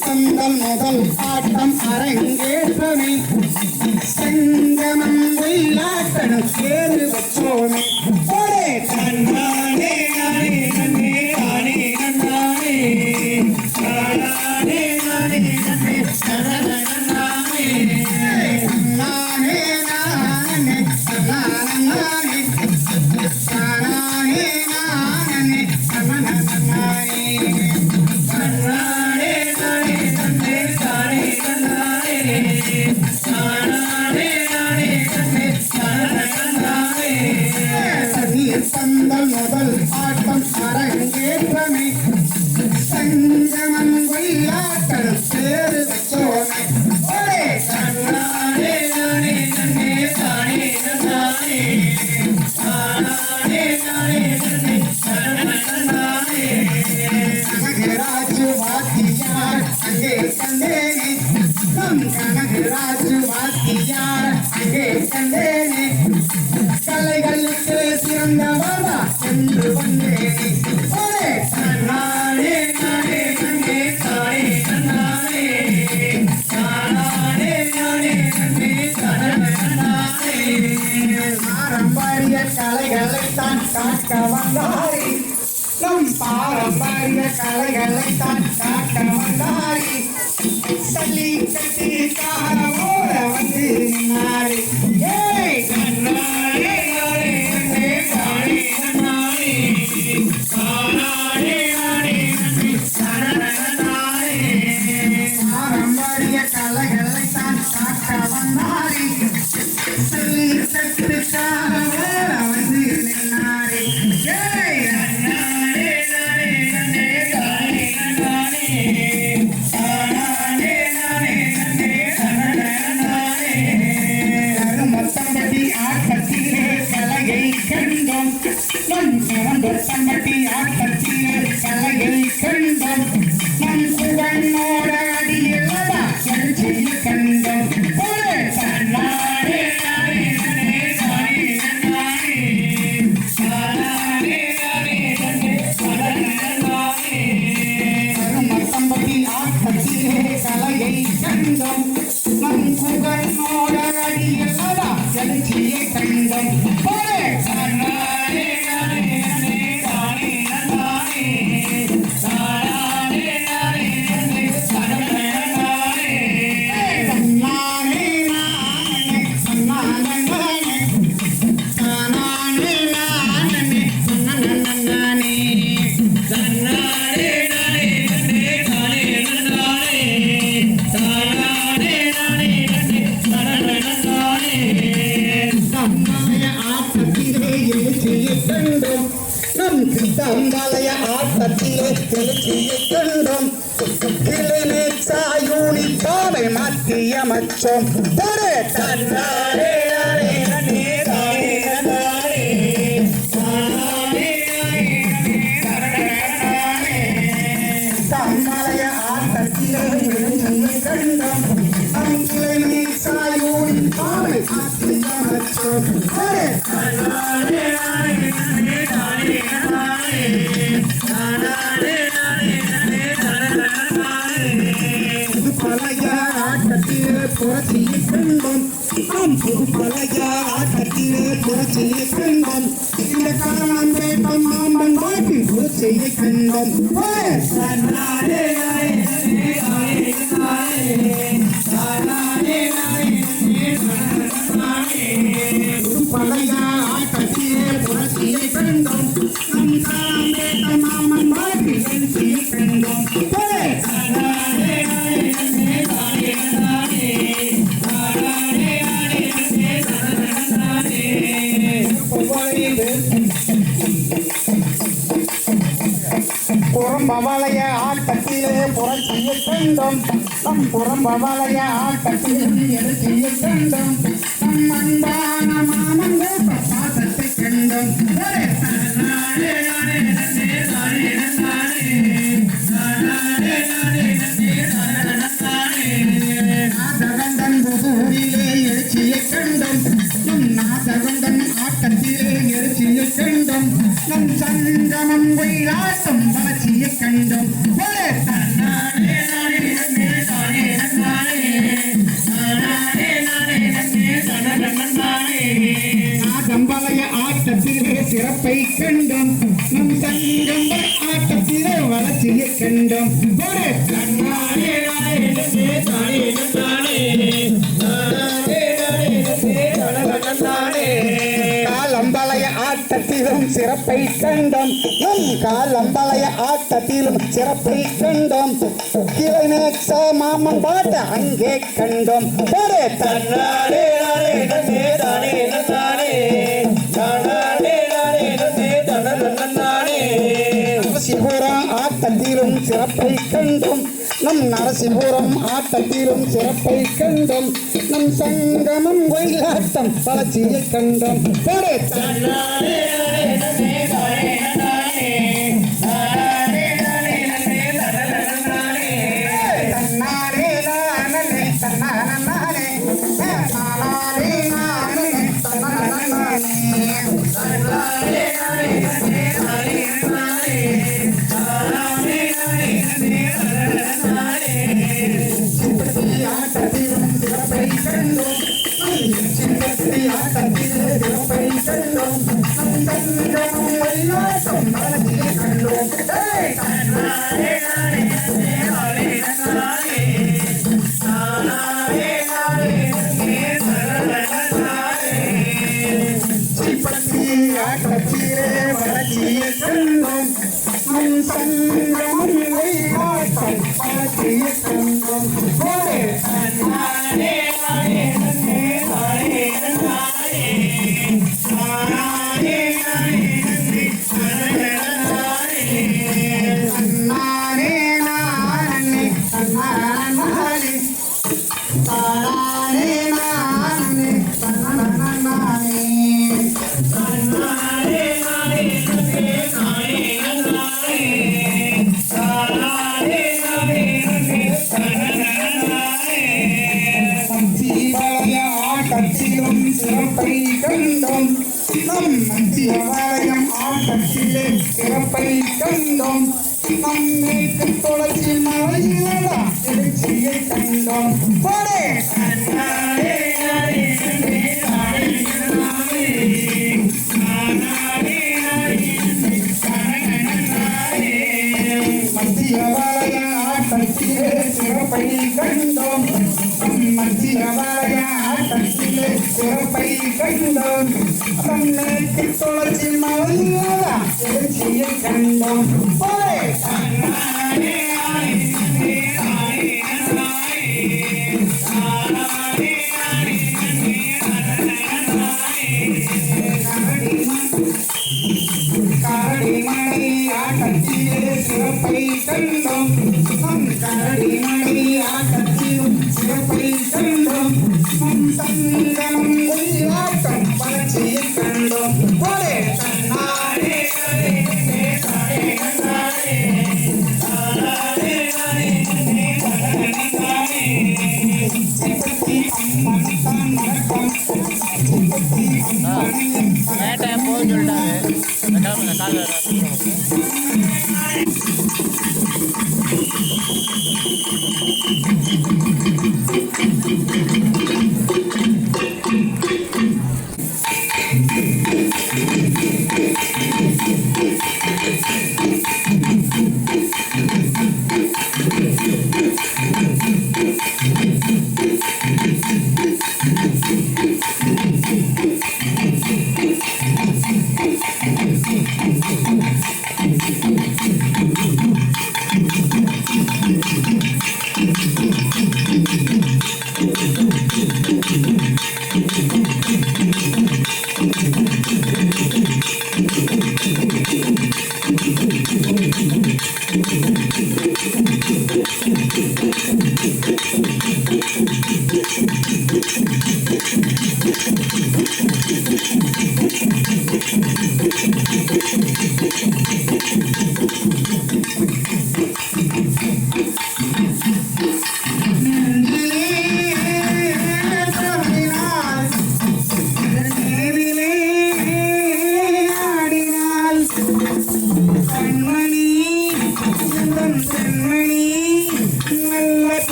பந்தல் முதல் ஆட்டம் அரங்கேற்றமே சங்கமம் வெள்ளாட்டணும் சேரு வச்சோமே ஒரே கண்ணானே நானே நன்னே நானே நன்னானே நானே நானே நன்னே நன்னானே நானே நானே நன்னானே பந்தல் முதல் ஆட்டம் அரங்கேற்றமே சங்கமம் வெள்ளாட்டணும் சேரு வச்சோமே ஒரே கண்ணானே நானே நன்னே தானே நன்னானே நானே நானே நன்னே நன்னானே கனகராஜு வாத்தியார் அங்கே கண்டேனே நம் கனகராஜு வாத்தியார் அங்கே கண்டேனே கலைகளுக்கு சிறந்தவரா என்று வந்தேனே ஒரே நானே நானே நன்னே தானே நன்னானே நானே நானே நன்னே நன்னானே பாரம்பரிய கலைகளைத்தான் காக்க வந்தாரி நம் பாரம்பரிய கலைகளைத்தான் காக்க வந்தாரி சல்லி கட்டி காரோட வந்து நின்னாரி ஏய் நன்னாரே நானே நன்னே தானே நன்னானே நானே நானே நன்னே நன்னானே பாரம்பரிய கலைகளைத்தான் காக்க வந்தாரி சல்லி கட்டி காரோட வந்து நின்னாரி ஏய் நன்னாரே நானே நன்னே தானே நன்னானே சம்பட்டி ஆட்டத்திலே கலையை கண்டோம் நம் சம்பட்டி ஆட்டத்திலே கலையை கண்டோம் நம் சுவனோட அடியிலதா எழுச்சியை கண்டோம் ஒரே நானே நானே நன்னே தானே நன்னானே நானே நானே நன்னே நன்னானே சம்பட்டி ஆட்டத்திலே கலையை கண்டோம் நம் சுவனோட அடியிலதா எழுச்சியை கண்டோம் ஒரே நானே நானே நன்னே தானே நன்னானே நானே நானே நன்னே நன்னானே நானே நானே நன்னானே நானே நானே நன்னானே நானே நானே நன்னே தானே நன்னானே நானே நானே நன்னே நன்னானே நம்மளைய ஆட்டத்திலே எழுச்சியை கண்டோம் நம் சித்தம்பளைய ஆட்டத்திலே எழுச்சியை கண்டோம் கிளை சாயூனி பாவை மாற்றிய மச்சோம் ஒரே நானே நானே நன்னே தானே நன்னானே நானே நானே நன்னே நன்னானே சித்தம்பளைய ஆட்டத்திலே எழுச்சியை கண்டோம் நம் கிளை சாயூனி பாவை மாற்றிய மச்சோம் ஒரே நானே நானே நன்னே தானே நன்னானே நானே நானே நன்னே நன்னானே பழைய ஆட்டத்திலே புரட்சியை கண்டோம் நாம் பழைய ஆட்டத்திலே புரட்சியை கண்டோம் இந்த காலம் வேட்டம் மாம்பன் வாட்டி புரட்சியை கண்டோம் ஒரே நானே நானே நன்னே தானே நன்னானே நானே நானே நன்னே நன்னானே பழைய ஆட்டத்திலே புரட்சியை கண்டோம் நம் காலம் வேட்டம் மாம்பன் வாட்டி புரட்சியை கண்டோம் ஒரே நானே நானே நன்னே தானே நன்னானே நானே நானே நன்னே நன்னானே புறம்பவளைய ஆட்டத்திலே புரட்சியை கண்டோம் நம் புறம்பவளைய ஆட்டத்திலே எழுச்சியை கண்டோம் நம் அன்பான மாமங்கள் பாசத்தை கண்டோம் ஒரே நானே நானே நன்னே தானே நன்னானே நானே நானே நன்னே நன்னானே நாதகண்டன் புதூரிலே எழுச்சியை கண்டோம் நம் நாதகண்டன் ஆட்டத்திலே எழுச்சியை கண்டோம் நம் சங்கமம் வெள்ளாட்டம் வளர்ச்சியை கண்டோம் ஒரே நானே நானே காலம்பலைய ஆட்டத்திலே சிறப்பை கண்டோம் நம் சங்கம் ஆட்டத்திலே வளர்ச்சியை கண்டோம் காலம்பலைய ஆட்டத்திலும் சிறப்பை கண்டோம் நம் காலம்பலைய ஆட்டத்திலும் சிறப்பை கண்டோம் கிளை நேச மாமன் பாட்ட அங்கே கண்டோம் நரசிபுரம் ஆட்டத்திலும் சிறப்பை கண்டோம் நம் நரசிபுரம் ஆட்டத்திலும் சிறப்பை கண்டோம் நம் சங்கமம் ஒயிலாட்டம் வளர்ச்சியை கண்டோம் சிறப்பை கண்டோம் நம் மந்தியவாயம் ஆட்டத்திலே சிறப்பை கண்டோம் நம் மேற்கு தொடர்ச்சி மலையிலா எழுச்சியை கண்டோம் மத்தியவாய ஆட்டத்திலே சிறப்பை கண்டோம் மத்தியவாய ஆட்டத்திலே சிறப்பை கண்டோம் மேற்கு தொடர்ச்சி மலையிலா எழுச்சியை கண்டோம் கரடிமணி ஆட்டத்திலே சிறப்பை கண்டோம் நம் கரடிமணி ஆட்டத்திலும் சிறப்பை கண்டோம் நம் சங்கம் ஒயிலாட்டம் வளர்ச்சியை கண்டோம்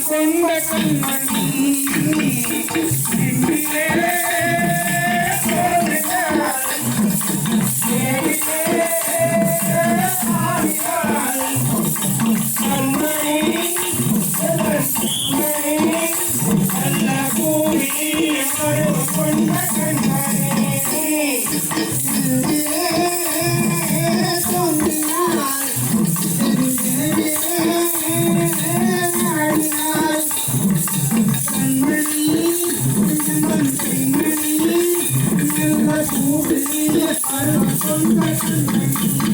கொண்ட கண்மணி கூடிய பருவம் கொண்ட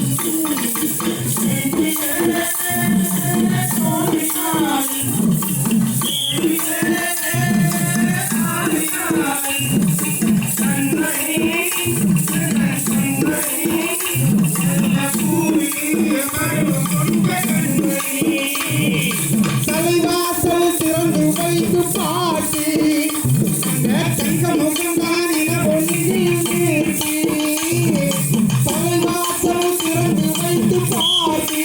தலைவாசல் திறந்து வைத்து பாட்டி தங்கமுகந்தானின ஒன்றில் நேர்த்தி தலைவாசல் திறந்து வைத்து பாட்டி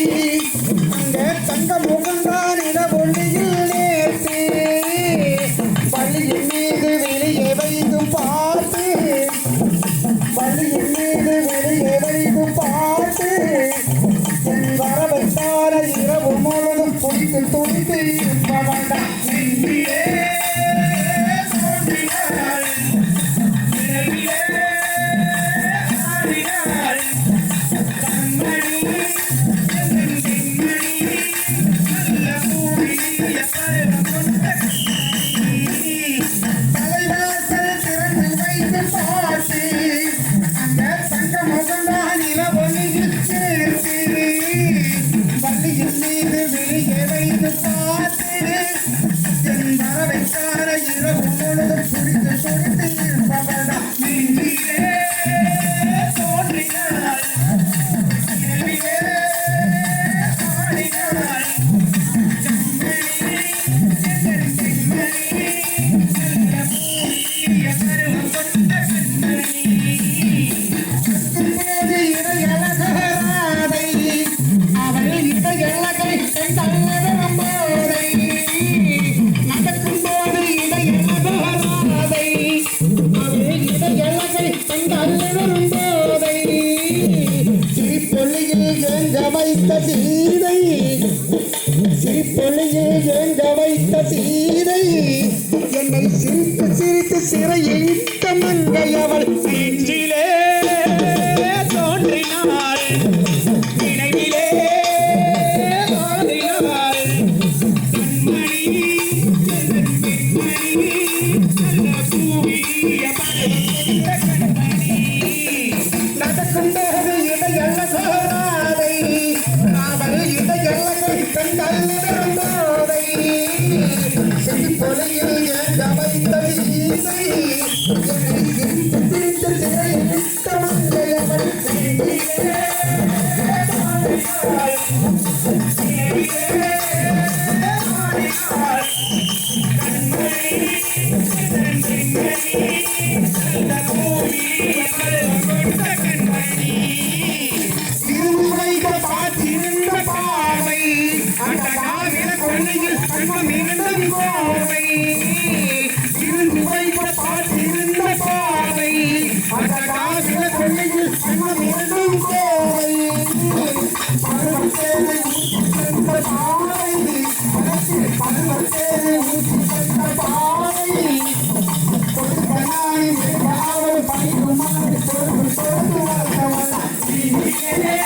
தங்கமுகந்தானின ஒன்றில் நேர்த்தி பள்ளியின் மீது வெளியே வைத்து பாட்டு பள்ளியின் மீது வெளியே வைத்து பாட்டு என் வரவைத்தார இரவு முழுதும் குடித்து துடித்து இருக்க வேண்டாம் நெஞ்சிலே தோன்றினாள் இரவிலே ஆடினாள் கண்மணி என் கண்மணி நல்ல கூடிய பருவம் கொண்ட தலைவாசல் திறந்து வைத்து பாட்டு அந்த தங்க முகந்தான் இளவொளியில் சேர்த்து பள்ளியின் மீது வெளியே வைத்து பார்த்து என் வரவைக்கார இரவு முழுதும் குடித்து துடித்து இருப்பவளா நெஞ்சிலே தோன்றினாள் இரவிலே ஆடினாள் கண்மணி என் கண்மணி நல்ல கூடிய பருவம் கொண்ட கண்மணி இடையழகராதை அவள் இடையழகை தன்னதம் போதை நடக்கும் போது இடையழகராதை அவள் இடையழகை தன்னதம் போதை சிரிப்பொழியில் ஏங்க வைத்த சீதை சிரிப்பொழியில் ஏங்க வைத்த சீதை என்னை சிரித்து சிரித்து சிறையில் இட்ட மங்கை அவள் நெஞ்சிலே தோன்றினாள் நினைவிலே ஆடினாள் கண்மணி என் கண்மணி நல்ல கூடிய பருவம் கொண்ட கண்மணி நடக்கும் போது இடையழகராதை அவள் இடையழகை கண்டல்லிடும் போதை செடிப்பொழியில் ஏங்க வைத்த சீதை என்னை சிரித்து சிரித்து சிறையில் இட்ட மங்கை அவள் நெஞ்சிலே தோன்றினாள் நினைவிலே ஆடினாள் கண்மணி என் கண்மணி நல்ல கூடிய பருவம் கொண்ட கண்மணி திருமுறைக பார்த்திருந்த பார்வை அந்த காவிர கொள்ளையில் கண்மம் இருந்தது கோவை திருமுறைக பார்த்திருந்த பார்வை அந்த காவிர கொள்ளையில் கண்மம் இருந்தது கோவை பருவத்தேவை ஊற்றித்த பாவை பருவத்தேவை ஊற்றித்த பாவை கொடுக்கலாய் பாவல் பணிக்குமாறு பொறுப்பு பொறுப்பு வரவல்ல நீங்களே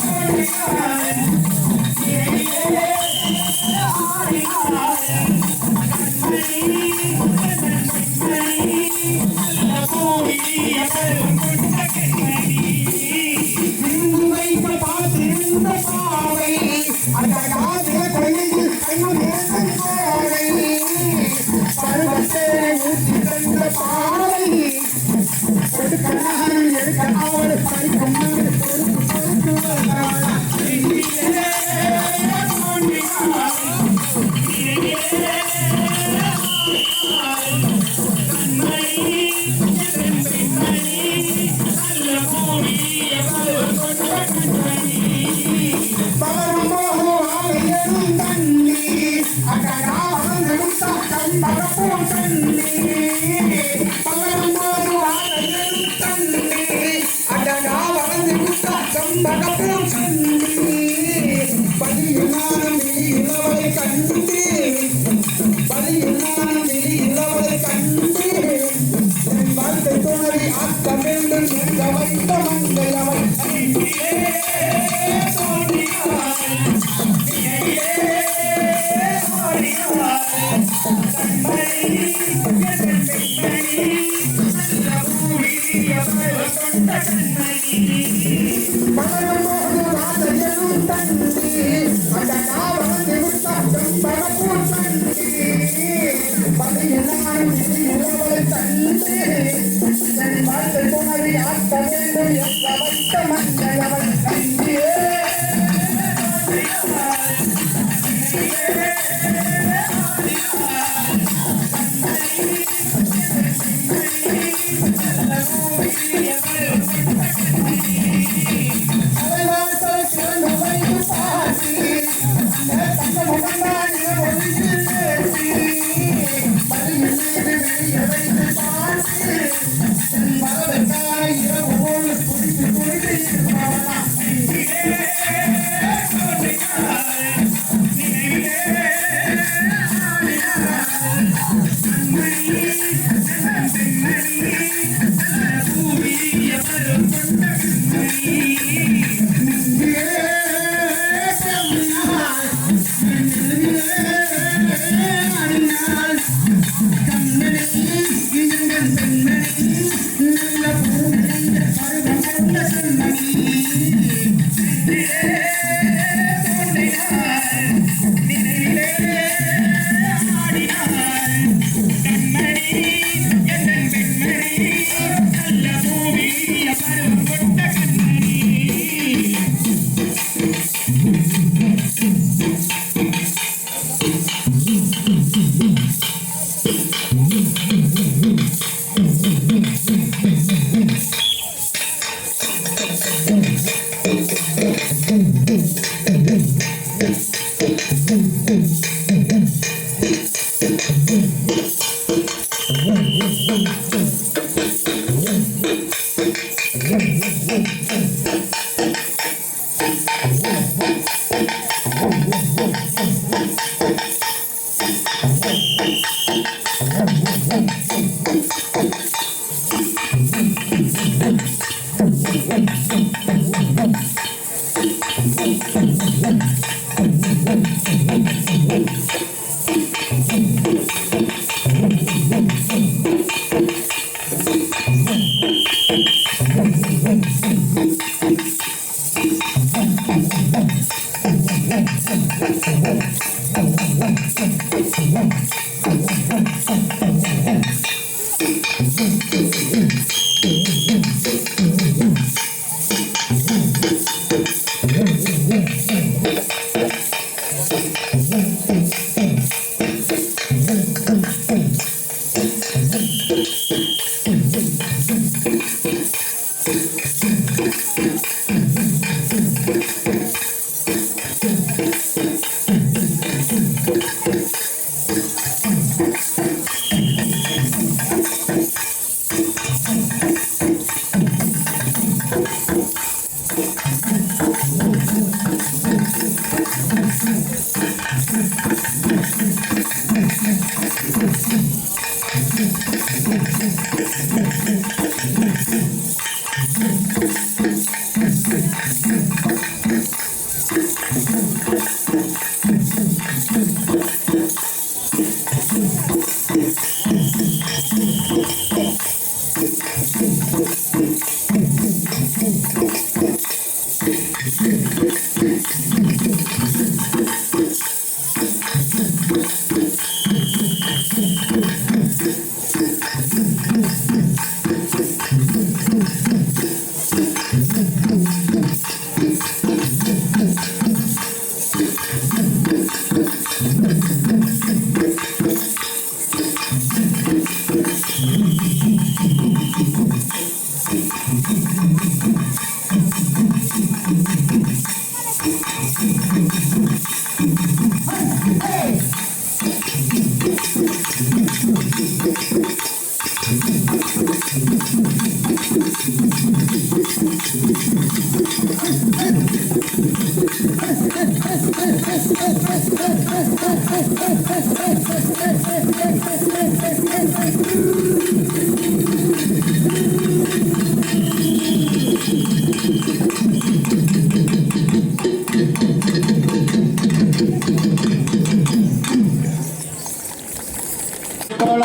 தோன்றினாள் நீங்களே ஆடினாள் கண்மணி கண்மணி நல்ல கூடிய பருவம் கொண்ட கண்மணி இங்கு வைத்த பார்த்திருந்த பாவை அந்த காதில கொள்ளையில் கண்மம் இருந்தது கோவை பருவத்தேவை ஊற்றி தந்த பாவை கொடுக்கலாம் எடுக்க அவள் பறிக்குமாறு பொறுப்பு பொறுப்பு வரவல்ல நெஞ்சிலே தோன்றினாள் நினைவிலே ஆடினாள் கண்மணி என் கண்மணி நல்ல கூடிய பருவம் கொண்ட கண்மணி பலரும் போகும் ஆலையரும் தண்ணி அக்கடா வளர்ந்தும் தாக்கம் பரப்பும் தண்ணி பலரும் போகும் ஆலையரும் தண்ணி அக்கடா வளர்ந்தும் தாக்கம் பரப்பும் தண்ணி பலியுனாலும் வெளியுள்ளவளை கண்டு பலியுனாலும் வெளியுள்ளவளை கண்டு என் வாழ்க்கை துணை ஆக்க வேண்டும் என்ற வைத்த மங்கை அவள் நெஞ்சிலே தோன்றினாள் நினைவிலே ஆடினாள் கண்மணி என் கண்மணி நல்ல கூடிய பலரும்போது வாசையனும் தந்தி அந்த காவலத்தை விட்டாலும் பலப்போல் தந்தி பதினாலும் உறவலை தந்தி தன் வாழ்க்கை துணவி ஆக்க வேண்டும் என்ற வட்ட மங்களவன் தந்தியே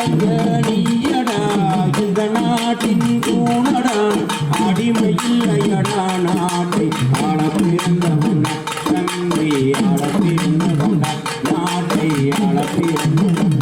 கொளங்கடியடா இந்த நாடு நாட்டின் கூணடா அடிமை இல்லையடா நாட்டை ஆள பிறந்தவன் தம்பி ஆள பிறந்தவன் நாட்டை ஆள பிறந்தவன்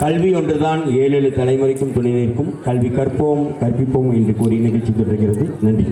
கல்வி ஒன்றுதான் 7 தலைமுறைக்கும் துணை நிற்கும். கல்வி கற்போம் கற்பிப்போம் என்று கூறி நிகழ்ச்சி தொடர்கிறது. நன்றி.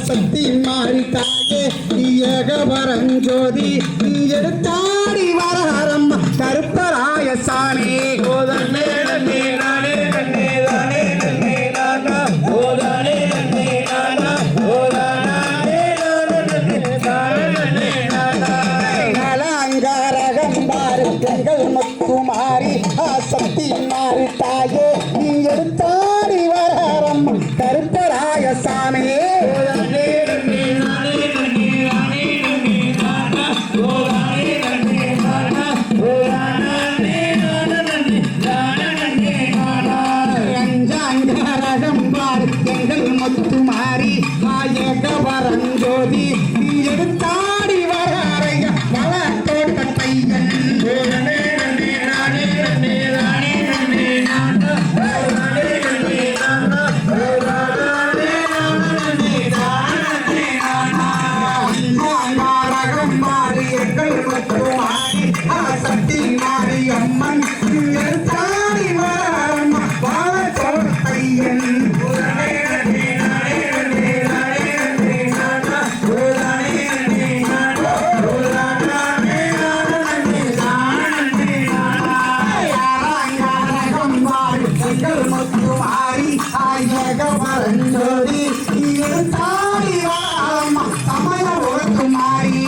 சக்தி மாறி தாயே ஏகபரஞ்சோதி எடுத்தாடி வரஹரம் கருப்பராய சாமி ஓதனே நன்னே நானே நன்னே நானே நன்னே நானா ஓதனே நன்னே நானா ஓதனே நானே நன்னே நானா எங்கள் முத்துமாரி சக்தி மாறி தாயே நீ எடுத்தாடி வரம் கருப்பராய சாமியே எங்கள் முத்துமாரி வரஞ்சோதி எடுத்தாடி வரைய வளத்தோட்ட பையன் எங்கள் முத்துமாரி சக்தி மாறி அம்மன் எடுத்தாடி வளத்தோட்ட பையன் வரஞ்சோதி தாடி சமய ஒழுக்குமாரி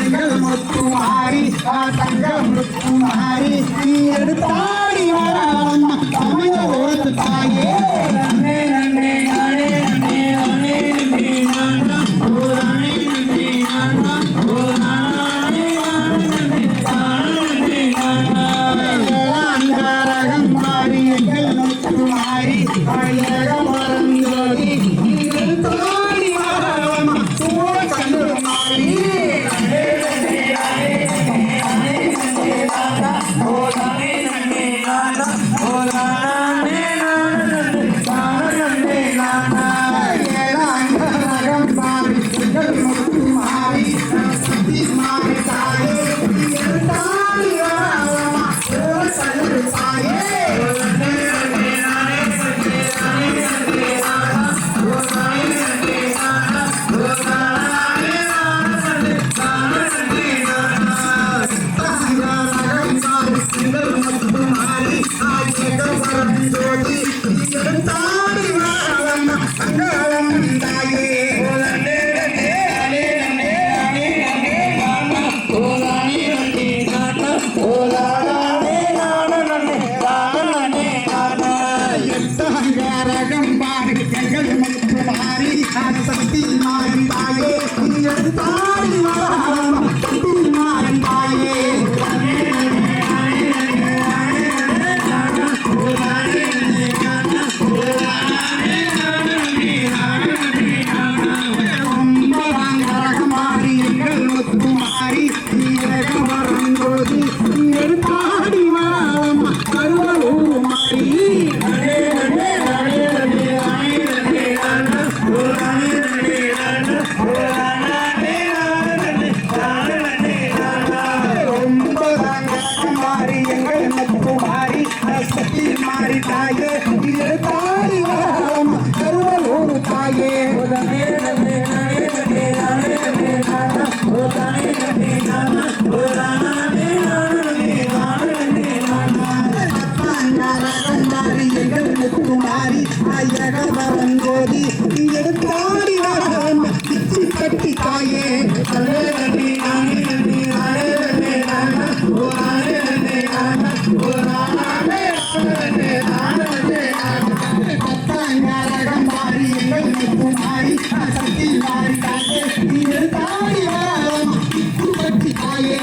எங்கள் முத்துமாரி தங்க முத்துமாரி எடுத்தாடி சமய ஒழுக்கு தாயே சக்தி மாறி தாயே தாடி சக்தி மாறி தாயே மாறி எங்கள் முத்துமாரி வரஞ்சோதி தாடி கருவூர் மாறி சக்தி மாறி தாயே தாடி கருவூர் தாயே எங்கள் முத்துமாரி வரஞ்சோதி எடுத்தாடி கட்டி தாயே சக்தி மாறி தாயே தாடி கட்டி தாயே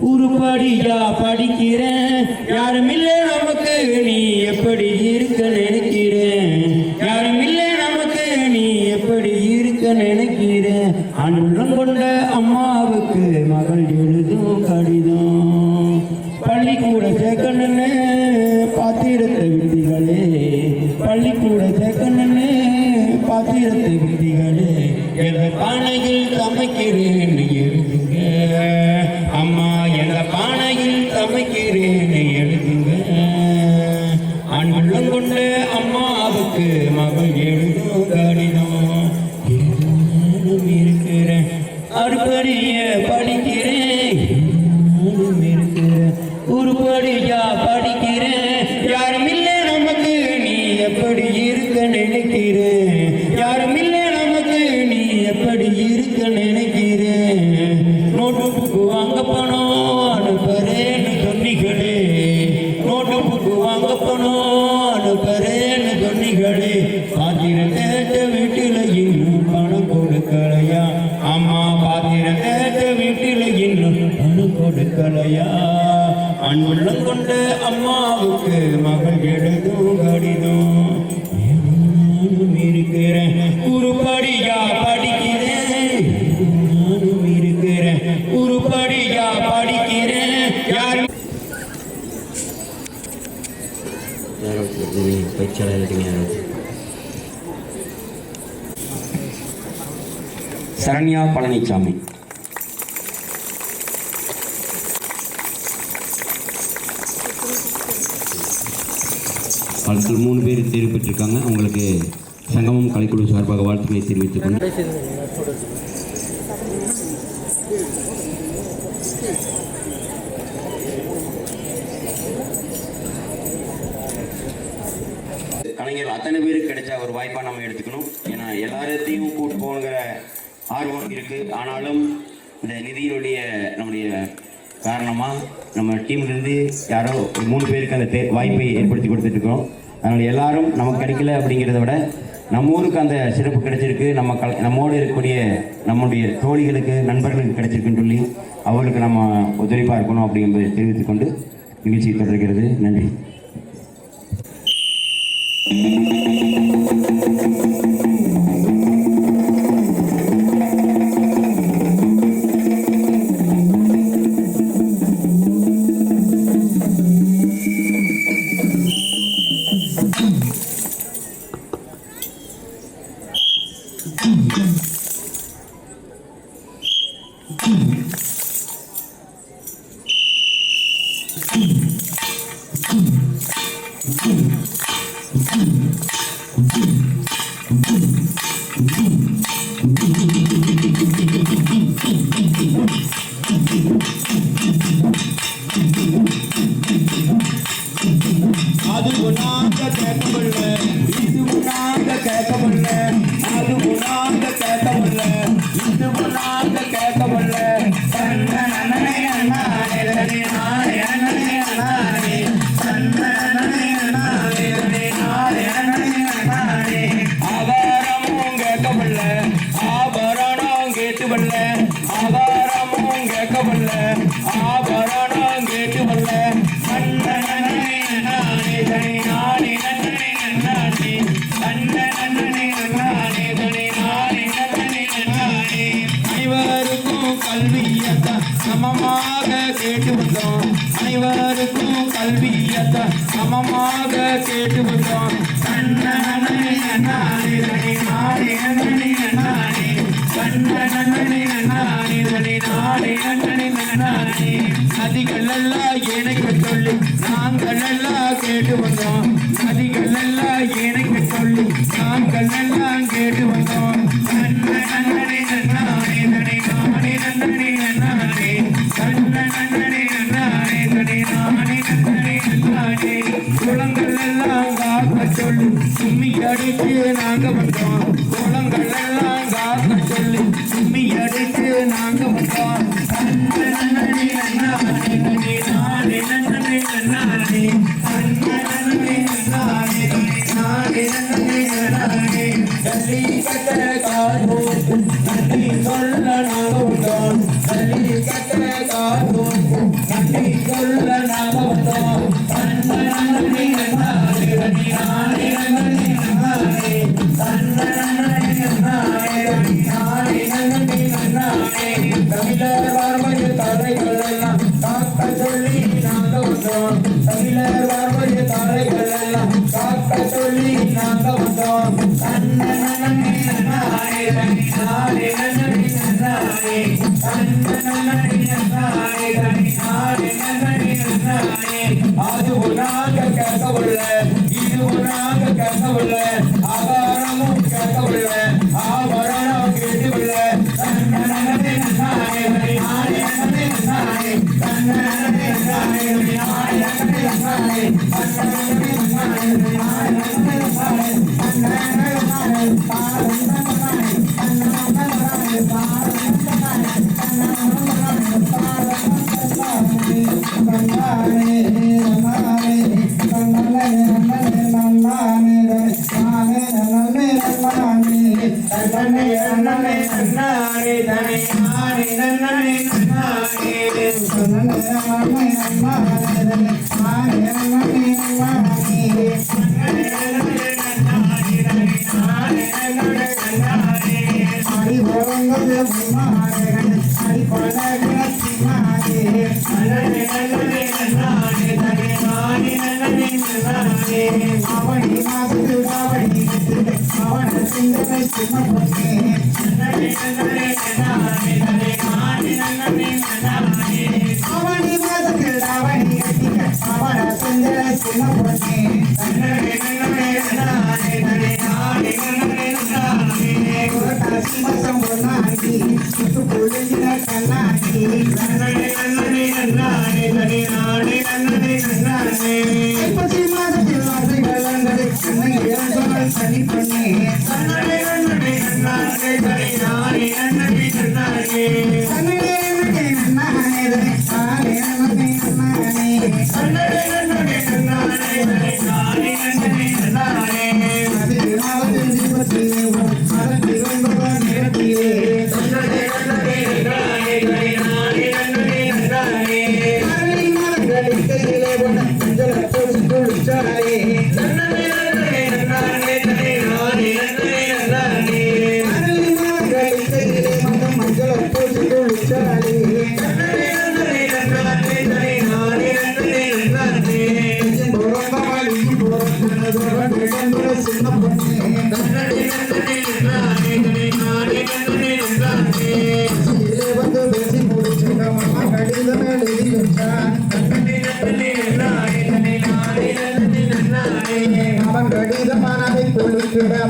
உருப்படியா படிக்கிறேன் யாரும் இல்லை நமக்கு நீ எப்படி இருக்க நினைக்கிறேன் யாரும் இல்லை நமக்கு நீ எப்படி இருக்க நினைக்கிறேன் அன்புடன் கொண்ட அம்மாவுக்கு மகள் எழுதும் கடிதம் பள்ளிக்கூட சேர்க்கணுன்னு பாத்திரத்தை விட்டிகளே பள்ளிக்கூட சேர்க்கணுன்னு பாத்திரத்தை விட்டிகளே எந்த பானையில் சமைக்கிறேன் எழுதுங்க அம்மா எந்த பானையில் சமைக்கிறேன் பெறேன்னு சொன்னிகளே பாத்திரம் கேட்ட வீட்டில் இன்னும் பணம் கொடுக்கலையா அம்மா பாத்திரம் கேட்ட வீட்டில் இன்னும் பணம் கொடுக்கலையா அன்புள்ளம் கொண்ட அம்மாவுக்கு மகள் எழுதும் கடிதம் நானும் இருக்கிறேன் உருப்படியா படிக்கிறேன் நானும் இருக்கிறேன் உருப்படியா படிக்கிறேன் யாரும் சரண்யா பழனிசாமி வாழ்த்துக்கள் 3 பேர் தேர்வு பெற்றிருக்காங்க. உங்களுக்கு சங்கமம் கலைக்குழு சார்பாக வாழ்த்துக்களை தெரிவித்துக் கொண்டு கலைஞர் அத்தனை பேருக்கு கிடைச்ச ஒரு வாய்ப்பாக நம்ம எடுத்துக்கணும். ஏன்னா எல்லாத்தையும் கூட்டு போகிற ஆர்வம் இருக்குது. ஆனாலும் இந்த நிதியினுடைய நம்முடைய காரணமாக நம்ம டீம்லேருந்து யாரோ 3 பேருக்கு அந்த வாய்ப்பை ஏற்படுத்தி கொடுத்துட்ருக்கோம். அதனால் எல்லாரும் நமக்கு கிடைக்கல அப்படிங்கிறத விட நம்ம ஊருக்கு அந்த சிறப்பு கிடைச்சிருக்கு, நம்மோடு இருக்கக்கூடிய நம்முடைய தோழிகளுக்கு நண்பர்களுக்கு கிடைச்சிருக்குன்னு சொல்லி அவர்களுக்கு நம்ம ஒத்துழைப்பாக இருக்கணும் அப்படிங்கிறதை தெரிவித்துக்கொண்டு நிகழ்ச்சி தொடர்கிறது. நன்றி. அது உனாங்க கேட்கவில்ல, இது உனாங்க கேட்கவில்ல, அது உனாங்க கேட்கவில்ல, இது உனாங்க கேட்கவில்ல. ஆதாரமும் கேட்கவில்ல, ஆபரணம் கேட்டுவல்ல, ஆதாரமும் கேட்கவில்ல, ஆபரணம் கேட்டுவல்ல. அனைவருக்கும் கல்வியத்தான் சமமாக கேட்டு வந்தோம், அனைவருக்கும் கல்வியத்தான் சமமாக கேட்டு வந்தோம். நதிகள் எல்லாம் எனக்கு சொல்லி நாங்கள் எல்லாம் கேட்டு வந்தோம், நதிகள் எல்லாம் எனக்கு சொல்லி நாங்கள் எல்லாம் கேட்டு வந்தோம். குளங்கள் எல்லாம் காக்க சொல்லி கும்மி அடித்து நாங்க வந்தோம், குளங்கள் எல்லாம் காக்க சொல்லி கும்மி அடித்து நாங்க வந்தோம். ஜல்லிக்கட்டு கார்போட்டு நன்றி சொல்ல நாங்க வந்தோம், ஜல்லிக்கட்டு கார்போட்டு நன்றி சொல்ல நாங்க வந்தோம். தமிழர் வாழ்வைய தாரைகள் எல்லாம் காக்க சொல்லி நாங்க வந்தோம், தமிழர் வாழ்வைய தாரைகள் எல்லாம் காக்க சொல்லி நாங்க வந்தோம். அது உனாக கேட்கவில்ல, இது உனாக கேட்கவில்ல, ஆகாரமும் கேட்கவில்ல, ஆபரணம் கேட்கவில்ல. Namaste.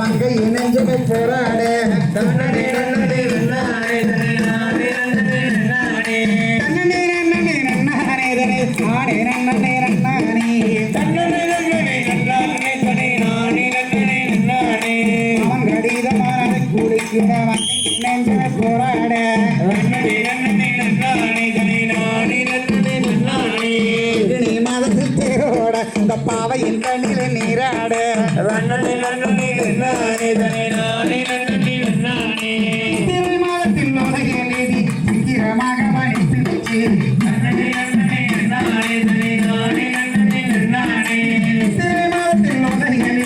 மங்கை இணைஞ்சமை போராட மாதத்தில் தேரோட இந்த பாவையின் கண்ணில நீராட மாதத்தில் உலகில் சீக்கிரமாக மணித்து வச்சு மாதத்தில் உலகில்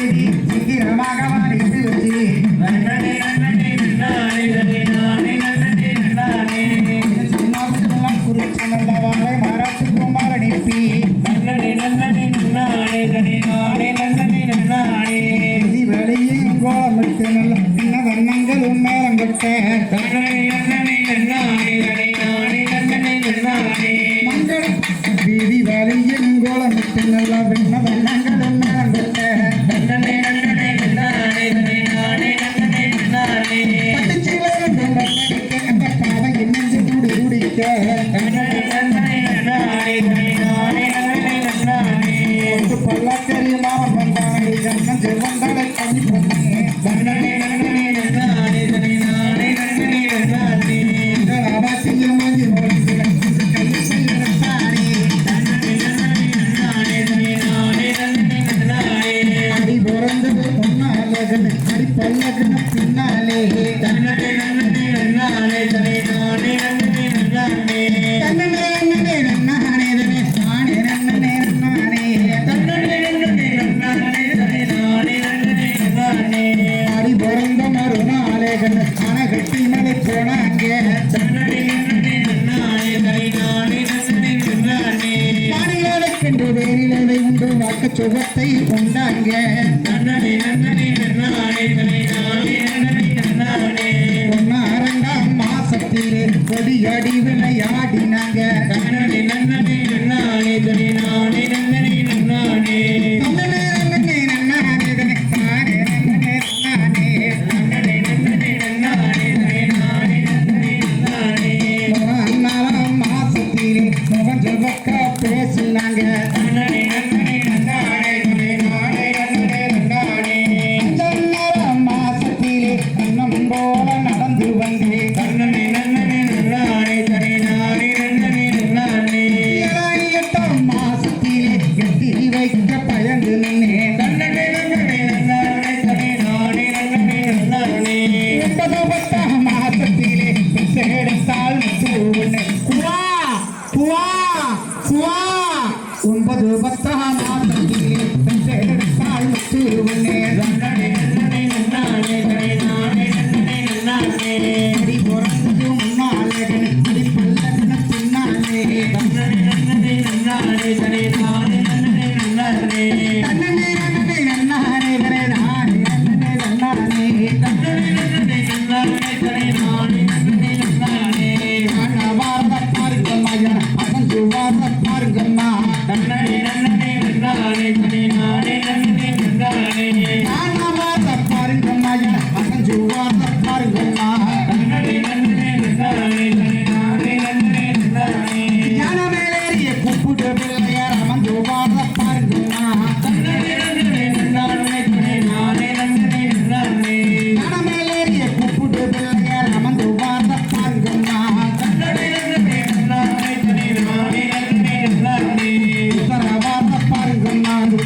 சீக்கிரமாக மணித்து வச்சு குறிச்சு நல்லவாளை மரத்துக்கும் மரணிப்பி வெளியும் கோலமிட்டு நல்ல பின்ன வண்ணங்களும் மேலங்கொட்ட மங்கள வீதி வழியும் கோலமிட்டு நல்ல பின்ன வண்ணங்களும் மேலங்கொட்ட அந்த பாவை நெஞ்சு கூடி குடிக்க பல்லக்கறி மாவன் வந்தானே ஜன்மம் செல்வந்தாளை கண்ணி பொண்ணு அவசியம் வாங்கி கையில் செய்யறத்தானே அடி பிறந்தது பொன்னாலே அடி பல்லகன பின்னாலே அடி பிறந்த மறுநாளே அணகட்டி மலை போனாங்க மாநிலக்கென்று வேறிலவை உண்டு வாக்கு சுகத்தை உண்டாங்க ஒன்னாரண்டாம் மாசத்திலே கொடியடி விளையாடினாங்க மாசத்திலே முகஞ்சல் பக்கா பேசினாங்க மாசத்திலே கண்ணம் போல நடந்து வந்து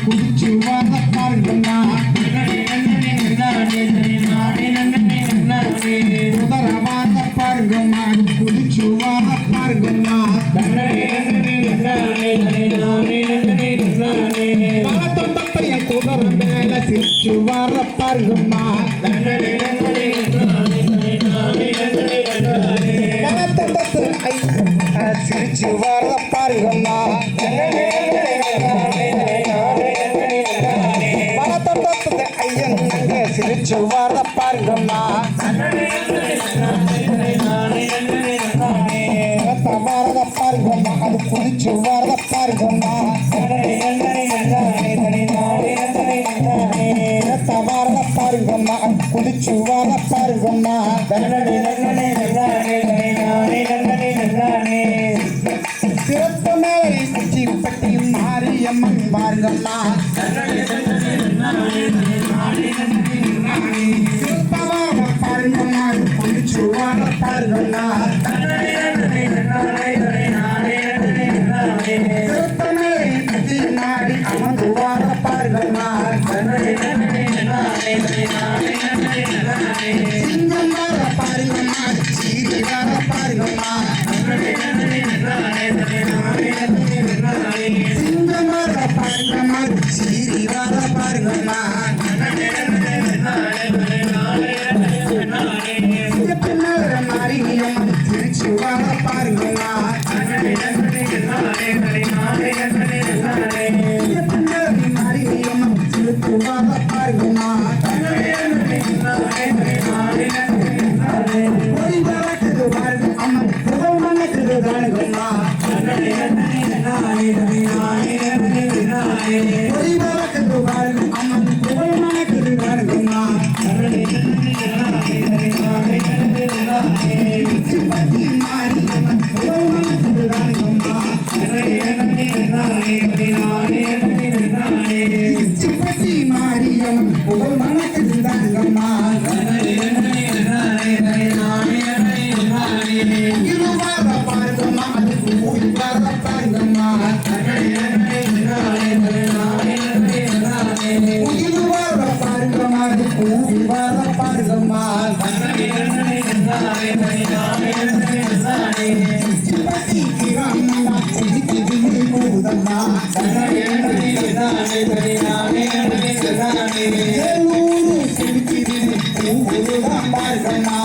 குதிச்சு வர பாருங்கம்மா உதரவாத பாருங்கம்மா குதிச்சு வர பாருங்கம்மா பையன் குதிர மேல சிரிச்சு வர பாருங்கம்மா சிரிச்சு வர பாருங்கம்மா ஐயன் சிரிச்சு வர பாருங்கம்மா வரத பாருங்கம்மா அது குதிச்சு வரத பாருங்கம்மா வரத பாருங்கம்மா அது குதிச்சு வர பாருங்கம்மா சிறப்பு மேலே குச்சிப்பட்டி மாரியம்மன் பாருங்கம்மா சிறப்பவாக பாருங்கம்மா குதிச்சு வர பாருங்கம்மா சிறப்பு மேலே குச்சி நாடி அமர்ந்து வர பாருங்கம்மா சிங்கம் வர பாருங்கம்மா சீரி வர பாருங்கம்மா சிங்கம் வர பாருங்கம்மா சீரி வர பாருங்கம்மா மாரியம்மன் திருச்சி வர பாருங்கம்மா மாரியம்மன் திருச்சி வர பாருங்கம்மா ஒரு வரக்குது பாருங்க அம்மன் புகழ் மணக்குது தானுங்கம்மா ஒரு வரக்குது பாருங்க அம்மன் புகழ் மணக்குது தானுங்கம்மா பத்தி மாரியம்மன் புகழ் மணக்குது தானுங்கம்மா பத்தி மாரியம்மன் புகழ் மணக்குது தானுங்கம்மா இருவார பாருங்கம்மா அது கூடி வர பாருங்கம்மா இருவார பாருங்கம்மா அது கூடி வர பாருங்கம்மா பத்தி கிராமம்மா சிரிக்கு போதம்மா ஊரு சிரிக்கு பாருங்கம்மா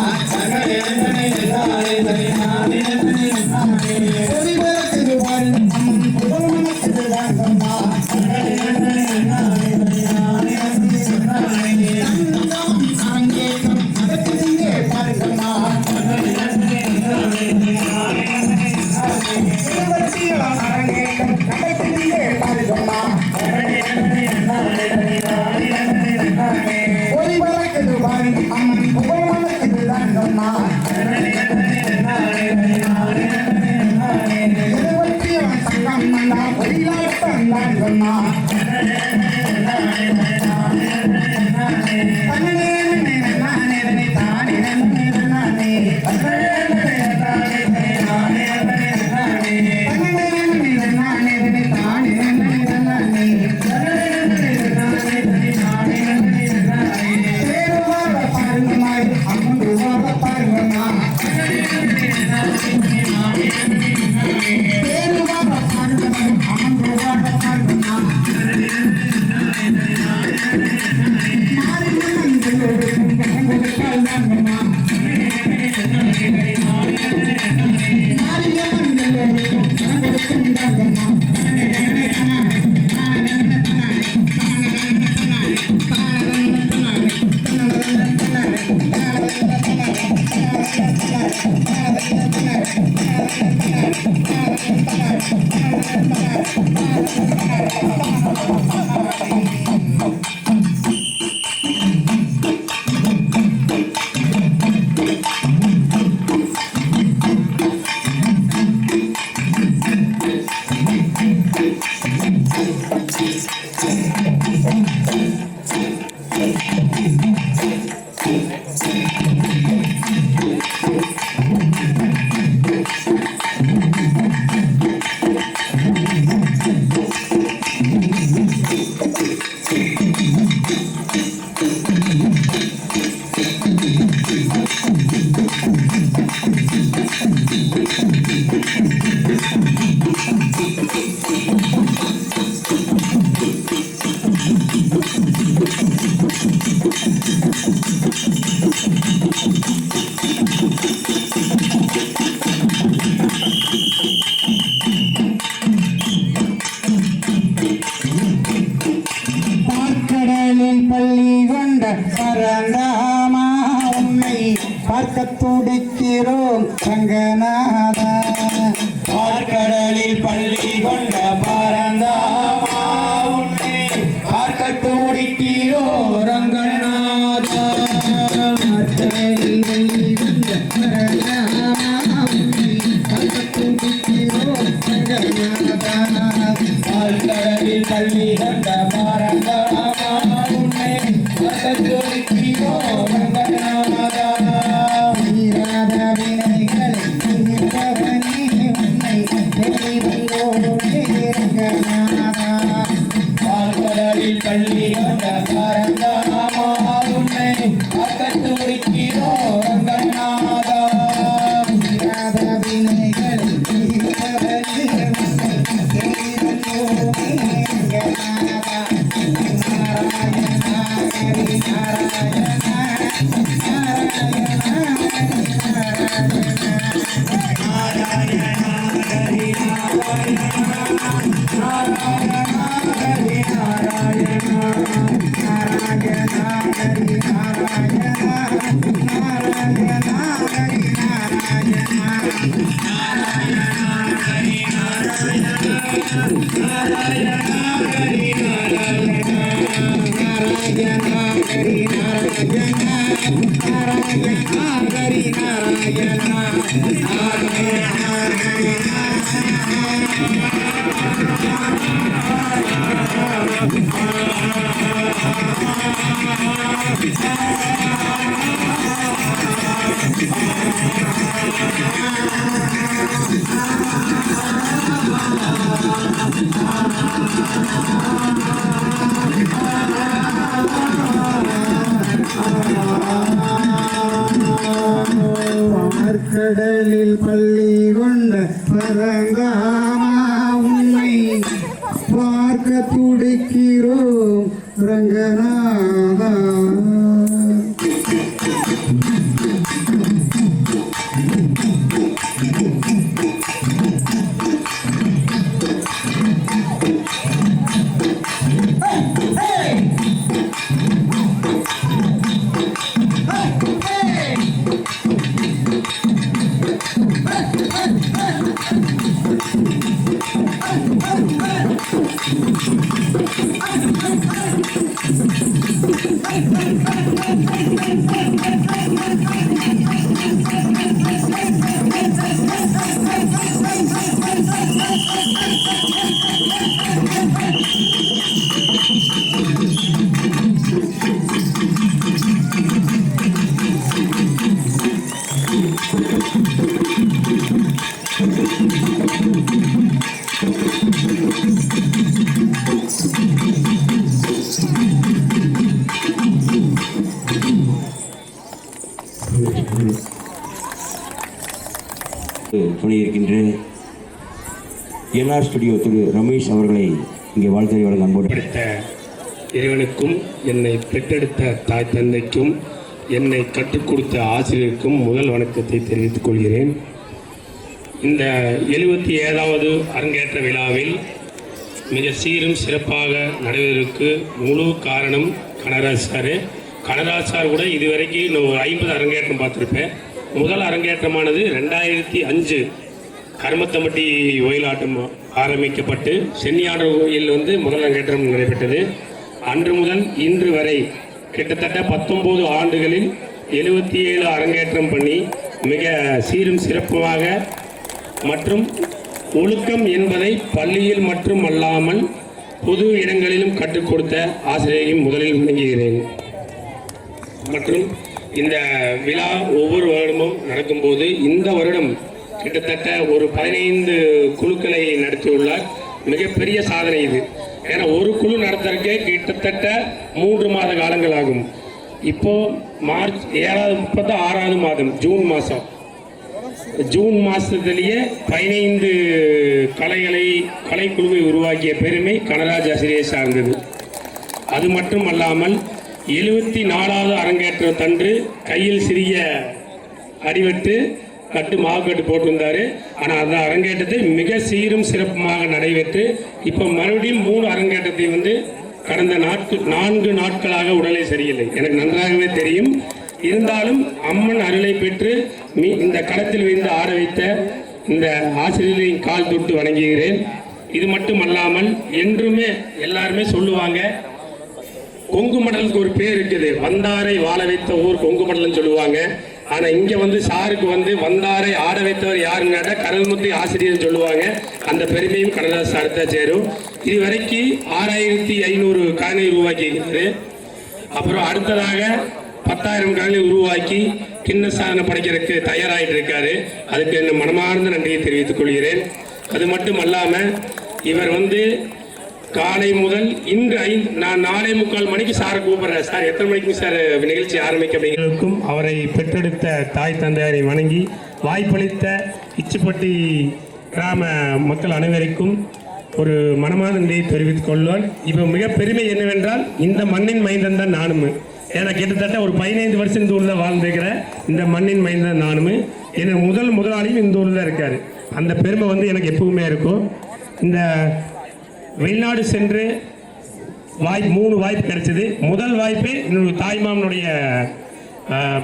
பரந்தாமா உன்னை பார்க்க துடிக்கிறோம் ரங்கநாதா. பார்க்கடலில் பள்ளி கொண்ட பரந்தாமா உன்னை பார்க்க துடிக்கிறோ ரங்கநாதா. பார்க்கடலில் பள்ளி கொண்ட பரந்தாமா உன்னை பார்க்க துடிக்கிறோ ரங்கநாதா. பார்க்கடலில் பள்ளி கொண்ட பரந்தாமா உன்னை பார்க்க துடிக்கிறோ ரங்கநாதா. கடலில் பள்ளி கொண்ட பரந்தாமா உன்னை பார்க்க துடிக்கிறோம் ரங்கநாதா. துணையிருக்கின்ற என்ஆர் ஸ்டுடியோ திரு ரமேஷ் அவர்களை இங்கே வாழ்த்துறை வழங்க அன்போடு இறைவனுக்கும் என்னை பெற்றெடுத்த தாய் தந்தைக்கும் என்னை கற்றுக் கொடுத்த ஆசிரியருக்கும் முதல் வணக்கத்தை தெரிவித்துக் கொள்கிறேன். இந்த 77வது அரங்கேற்ற விழாவில் மிக சீரும் சிறப்பாக நடைபெறுவதற்கு முழு காரணம் கனகராஜ் சார். கனகராஜ் சார் கூட இதுவரைக்கும் நான் ஒரு 50 அரங்கேற்றம் பார்த்துருப்பேன். முதல் அரங்கேற்றமானது 2005 கருமத்தம்பட்டி ஒயிலாட்டம் ஆரம்பிக்கப்பட்டு சென்னியாடர் கோயில் முதல் அரங்கேற்றம் நடைபெற்றது. அன்று முதல் இன்று வரை கிட்டத்தட்ட 19 ஆண்டுகளில் 77 அரங்கேற்றம் பண்ணி மிக சீரும் சிறப்பாக மற்றும் ஒழுக்கம் என்பதை பள்ளியில் மட்டும் அல்லாமல் பொது இடங்களிலும் கற்றுக் கொடுத்த ஆசிரியரையும் முதலில் வணங்குகிறேன். மற்றும் இந்த விழா ஒவ்வொரு வருடமும் நடக்கும்போது இந்த வருடம் கிட்டத்தட்ட ஒரு 15 குழுக்களை நடத்தியுள்ளார். மிகப்பெரிய சாதனை இது. ஏன்னா ஒரு குழு நடத்துறதுக்கே கிட்டத்தட்ட 3 மாத காலங்கள் ஆகும். இப்போ மார்ச் 6வது மாதம் ஜூன் மாதத்திலேயே 15 கலைக்குழுவை உருவாக்கிய பெருமை கனகராஜ் ஆசிரியர் சார்ந்தது. அது மட்டும் அல்லாமல் 74வது அரங்கேற்றத்தன்று கையில் சிறிய அடிவெட்டு மாவுக்கட்டு போட்டிருந்தார். ஆனால் அந்த அரங்கேற்றத்தை மிக சீரும் சிறப்புமாக நடைபெற்று இப்போ மறுபடியும் 3 அரங்கேற்றத்தை கடந்த 4 நாட்களாக உடலை சரியில்லை. எனக்கு நன்றாகவே தெரியும். இருந்தாலும் அம்மன் அருளை பெற்று இந்த களத்தில் வைத்து ஆட வைத்த இந்த ஆசிரியரின் கால் தொட்டு வணங்குகிறேன். இது மட்டுமல்லாமல் என்றுமே எல்லாருமே சொல்லுவாங்க, கொங்கு மண்டலத்துக்கு ஒரு பேர் இருக்குது, வந்தாரை வாழ வைத்த ஊர் கொங்கு மண்டலம் சொல்லுவாங்க. ஆனா இங்க வந்து சாருக்கு வந்து வந்தாரை ஆட வைத்தவர் யாருன்னு கேட்டா கடல்முத்து ஆசிரியர் சொல்லுவாங்க. அந்த பெருமையும் கடலாஸ் சார் தான் சேரும். இதுவரைக்கும் 6500 காணி உருவாக்கி இருக்கிறது. அப்புறம் அடுத்ததாக 10,000 காணி உருவாக்கி கிண்ண சாதனை படைக்கிறதுக்கு தயாராகிட்டு இருக்காரு. அதுக்கு என்ன மனமார்ந்த நன்றியை தெரிவித்துக் கொள்கிறேன். அது மட்டும் அல்லாம இவர் வந்து காலை முதல் இன்று நான் 4:45 மணிக்கு சாரை கூப்பிடுறேன். சார் எத்தனை மணிக்கு சார் நிகழ்ச்சி ஆரம்பிக்க அப்படிங்கிறதுக்கும் அவரை பெற்றெடுத்த தாய் தந்தையரை வணங்கி வாய்ப்பளித்த இச்சிப்பட்டி கிராம மக்கள் அனைவருக்கும் ஒரு மனமான நன்றியை தெரிவித்துக் கொள்வார். இப்போ மிக பெருமை என்னவென்றால் இந்த மண்ணின் மைந்தன் தான் நானும். ஏன்னா கிட்டத்தட்ட ஒரு 15 வருஷம் இந்த ஊரில் வாழ்ந்துருக்கிறேன். இந்த மண்ணின் மைந்தன் நானும். எனக்கு முதலாளியும் இந்த ஊரில் இருக்காரு. அந்த பெருமை வந்து எனக்கு எப்பவுமே இருக்கும். இந்த வெளிநாடு சென்று 3 வாய்ப்பு கிடைச்சது. முதல் வாய்ப்பு என்னுடைய தாய்மாமனுடைய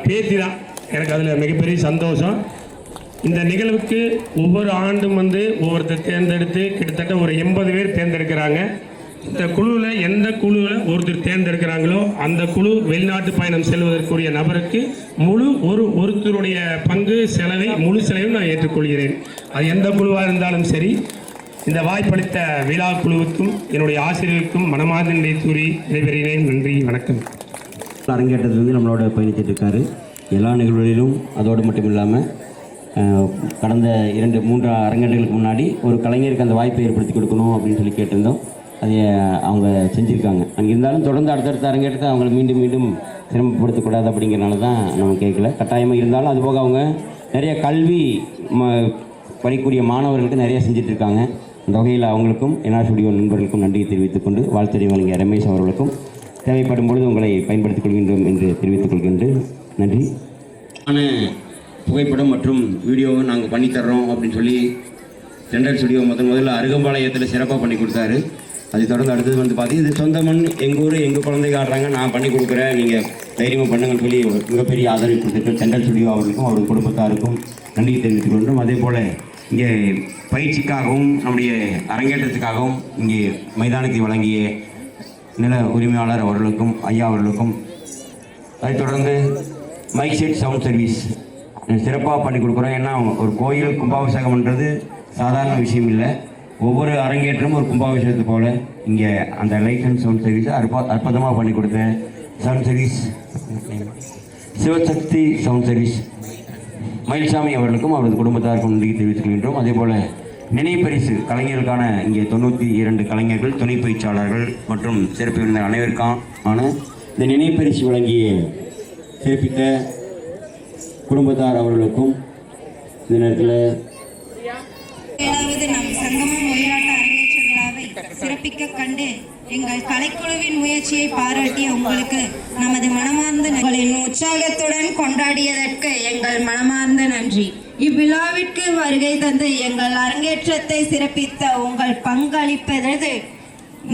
பேத்தி தான். எனக்கு அதில் மிகப்பெரிய சந்தோஷம். இந்த நிகழ்வுக்கு ஒவ்வொரு ஆண்டும் வந்து ஒவ்வொருத்தர் தேர்ந்தெடுத்து கிட்டத்தட்ட ஒரு 80 பேர் தேர்ந்தெடுக்கிறாங்க. இந்த குழுவில் எந்த குழுவில் ஒருத்தர் தேர்ந்தெடுக்கிறாங்களோ அந்த குழு வெளிநாட்டு பயணம் செல்வதற்குரிய நபருக்கு ஒருத்தருடைய பங்கு செலவை முழு செலவையும் நான் ஏற்றுக்கொள்கிறேன். அது எந்த குழுவாக இருந்தாலும் சரி. இந்த வாய்ப்பளித்த விழா குழுவுக்கும் என்னுடைய ஆசிரியருக்கும் மனமார்ந்த நன்றி கூறி விடைபெறுகிறேன். நன்றி, வணக்கம். அரங்கேற்றத்திலிருந்து நம்மளோட பயணித்துட்டு இருக்காரு. எல்லா நிகழ்வுகளிலும் அதோடு மட்டும் இல்லாமல் கடந்த 2-3 அரங்கேற்றங்களுக்கு முன்னாடி ஒரு கலைஞருக்கு அந்த வாய்ப்பை ஏற்படுத்தி கொடுக்கணும் அப்படின்னு சொல்லி கேட்டிருந்தோம். அதை அவங்க செஞ்சுருக்காங்க. அங்கே இருந்தாலும் தொடர்ந்து அடுத்தடுத்த அரங்கேற்றத்தை அவங்களை மீண்டும் மீண்டும் சிரமப்படுத்தக்கூடாது அப்படிங்கிறனால தான் நம்ம கேட்கல. கட்டாயமாக இருந்தாலும் அதுபோக அவங்க நிறைய கல்வி படிக்கக்கூடிய மாணவர்களுக்கு நிறைய செஞ்சிட்ருக்காங்க. அந்த வகையில் அவங்களுக்கும் என்ஆர் ஸ்டுடியோ நண்பர்களுக்கும் நன்றியை தெரிவித்துக் கொண்டு வாழ்த்துறை வழங்கிய ரமேஷ் அவர்களுக்கும் தேவைப்படும் பொழுது உங்களை பயன்படுத்திக் கொள்கின்றோம் என்று தெரிவித்துக் கொள்கின்றேன். நன்றி. புகைப்படம் மற்றும் வீடியோவை நாங்கள் பண்ணித்தர்றோம் அப்படின்னு சொல்லி சென்ட்ரல் ஸ்டுடியோ முதல்ல அருகம்பாளையத்தில் சிறப்பாக பண்ணி கொடுத்தாரு. அதை தொடர்ந்து அடுத்தது வந்து பார்த்தீங்கன்னா இது சொந்த மண், எங்கள் ஊர் எங்கள் குழந்தைங்க ஆடுறாங்க, நான் பண்ணி கொடுக்குறேன், நீங்கள் தைரியமாக பண்ணுங்கன்னு சொல்லி மிகப்பெரிய ஆதரவு கொடுத்துட்டு சென்ட்ரல் ஸ்டுடியோ அவர்களுக்கும் அவருடைய குடும்பத்தாருக்கும் நன்றியை தெரிவித்துக் கொள்கிறோம். அதே போல் இங்கே பயிற்சிக்காகவும் நம்முடைய அரங்கேற்றத்துக்காகவும் இங்கே மைதானத்தை வழங்கிய நில உரிமையாளர் அவர்களுக்கும் ஐயா அவர்களுக்கும், அதைத் தொடர்ந்து மைக் செட் சவுண்ட் சர்வீஸ் சிறப்பாக பண்ணி கொடுக்குறோம். ஏன்னா ஒரு கோயில் கும்பாபிஷேகம்ன்றது சாதாரண விஷயம் இல்லை. ஒவ்வொரு அரங்கேற்றமும் ஒரு கும்பாபிஷேகத்தை போல் இங்கே அந்த லைட் அண்ட் சவுண்ட் சர்வீஸை அற்புதமாக பண்ணி கொடுத்த sound service Sivasakthi sound service Mayilsamy அவர்களுக்கும் அவரது குடும்பத்தாருக்கும் நன்றி தெரிவித்துக் கொள்கின்றோம். அதே போல் நினைவு பரிசு கலைஞர்களுக்கான இங்கே 92 கலைஞர்கள், துணை பயிற்சியாளர்கள் மற்றும் சிறப்பு விருந்தினர் அனைவருக்கான இந்த நினைவு பரிசு வழங்கிய சிறப்பித்த குடும்பத்தார் அவர்களுக்கும் இந்த நேரத்தில் நம் சங்கமம் ஒயிலாட்ட அரங்கேற்ற விழாவை சிறப்பிக்க கண்டு எங்கள் கலைக்குழுவின் முயற்சியை பாராட்டிய உங்களுக்கு நமது மனமார்ந்த உங்களின் உற்சாகத்துடன் கொண்டாடியதற்கு எங்கள் மனமார்ந்த நன்றி. இவ்விழாவிற்கு வருகை தந்து எங்கள் அரங்கேற்றத்தை சிறப்பித்த உங்கள் பங்களிப்பது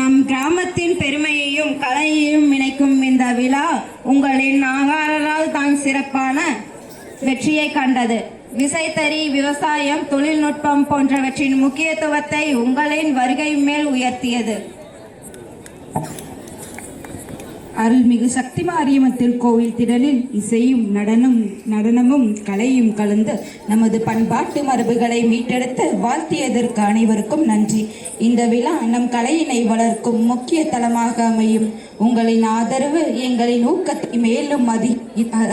நம் கிராமத்தின் பெருமையையும் கலையையும் இணைக்கும். இந்த விழா உங்களின் நாகாரால் தான் சிறப்பான வெற்றியை கண்டது. விசைத்தறி, விவசாயம், தொழில்நுட்பம் போன்றவற்றின் முக்கியத்துவத்தை உங்களின் வருகை மேல் உயர்த்தியது. அருள்மிகு சக்தி மாரியம்மன் திருக்கோவில் திடலில் இசையும் நடனமும் கலையும் கலந்து நமது பண்பாட்டு மரபுகளை மீட்டெடுத்து வாழ்த்தியதற்கு அனைவருக்கும் நன்றி. இந்த விழா நம் கலையினை வளர்க்கும் முக்கிய தளமாக அமையும். உங்களின் ஆதரவு எங்களின் ஊக்கத்தை மேலும்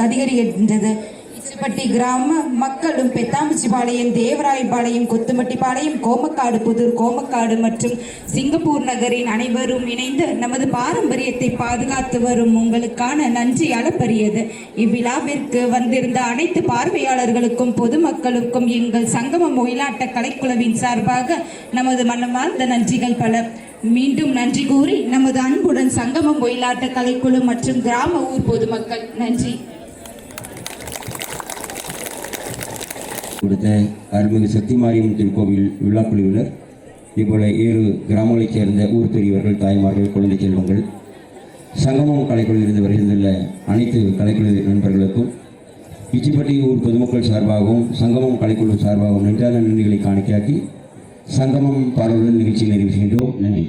அதிகரிக்கின்றது. இச்சிப்பட்டி கிராம மக்களும் பெத்தாம்பச்சிபாளையம், தேவராயபாளையம், கொத்துமட்டிப்பாளையம், கோமக்காடு, புதூர், கோமக்காடு மற்றும் சிங்கப்பூர் நகரின் அனைவரும் இணைந்து நமது பாரம்பரியத்தை பாதுகாத்து வரும் உங்களுக்கான நன்றி அளப்பரியது. இவ்விழாவிற்கு வந்திருந்த அனைத்து பார்வையாளர்களுக்கும் பொதுமக்களுக்கும் எங்கள் சங்கமம் ஒயிலாட்ட கலைக்குழுவின் சார்பாக நமது மனமார்ந்த நன்றிகள் பல. மீண்டும் நன்றி கூறி நமது அன்புடன் சங்கமம் ஒயிலாட்ட கலைக்குழு மற்றும் கிராம ஊர் பொதுமக்கள் நன்றி. கொடுத்த அருள்மிகு சக்தி மாரியம்மன் திருக்கோவில் விழா குழுவினர் இதுபோல 7 கிராமங்களைச் சேர்ந்த ஊர் பெரியவர்கள், தாய்மார்கள், குழந்தை செல்வங்கள், சங்கமம் கலைக்குழுவில் இருந்து வருகின்ற அனைத்து கலைக்குழு நண்பர்களுக்கும் இச்சிப்பட்டி ஊர் பொதுமக்கள் சார்பாகவும் சங்கமம் கலைக்குழு சார்பாகவும் நன்றான நன்றிகளை காணிக்கையாக்கி சங்கமம் பாடலுடன் நிகழ்ச்சியை நிறைவு செய்கின்றோம். நன்றி.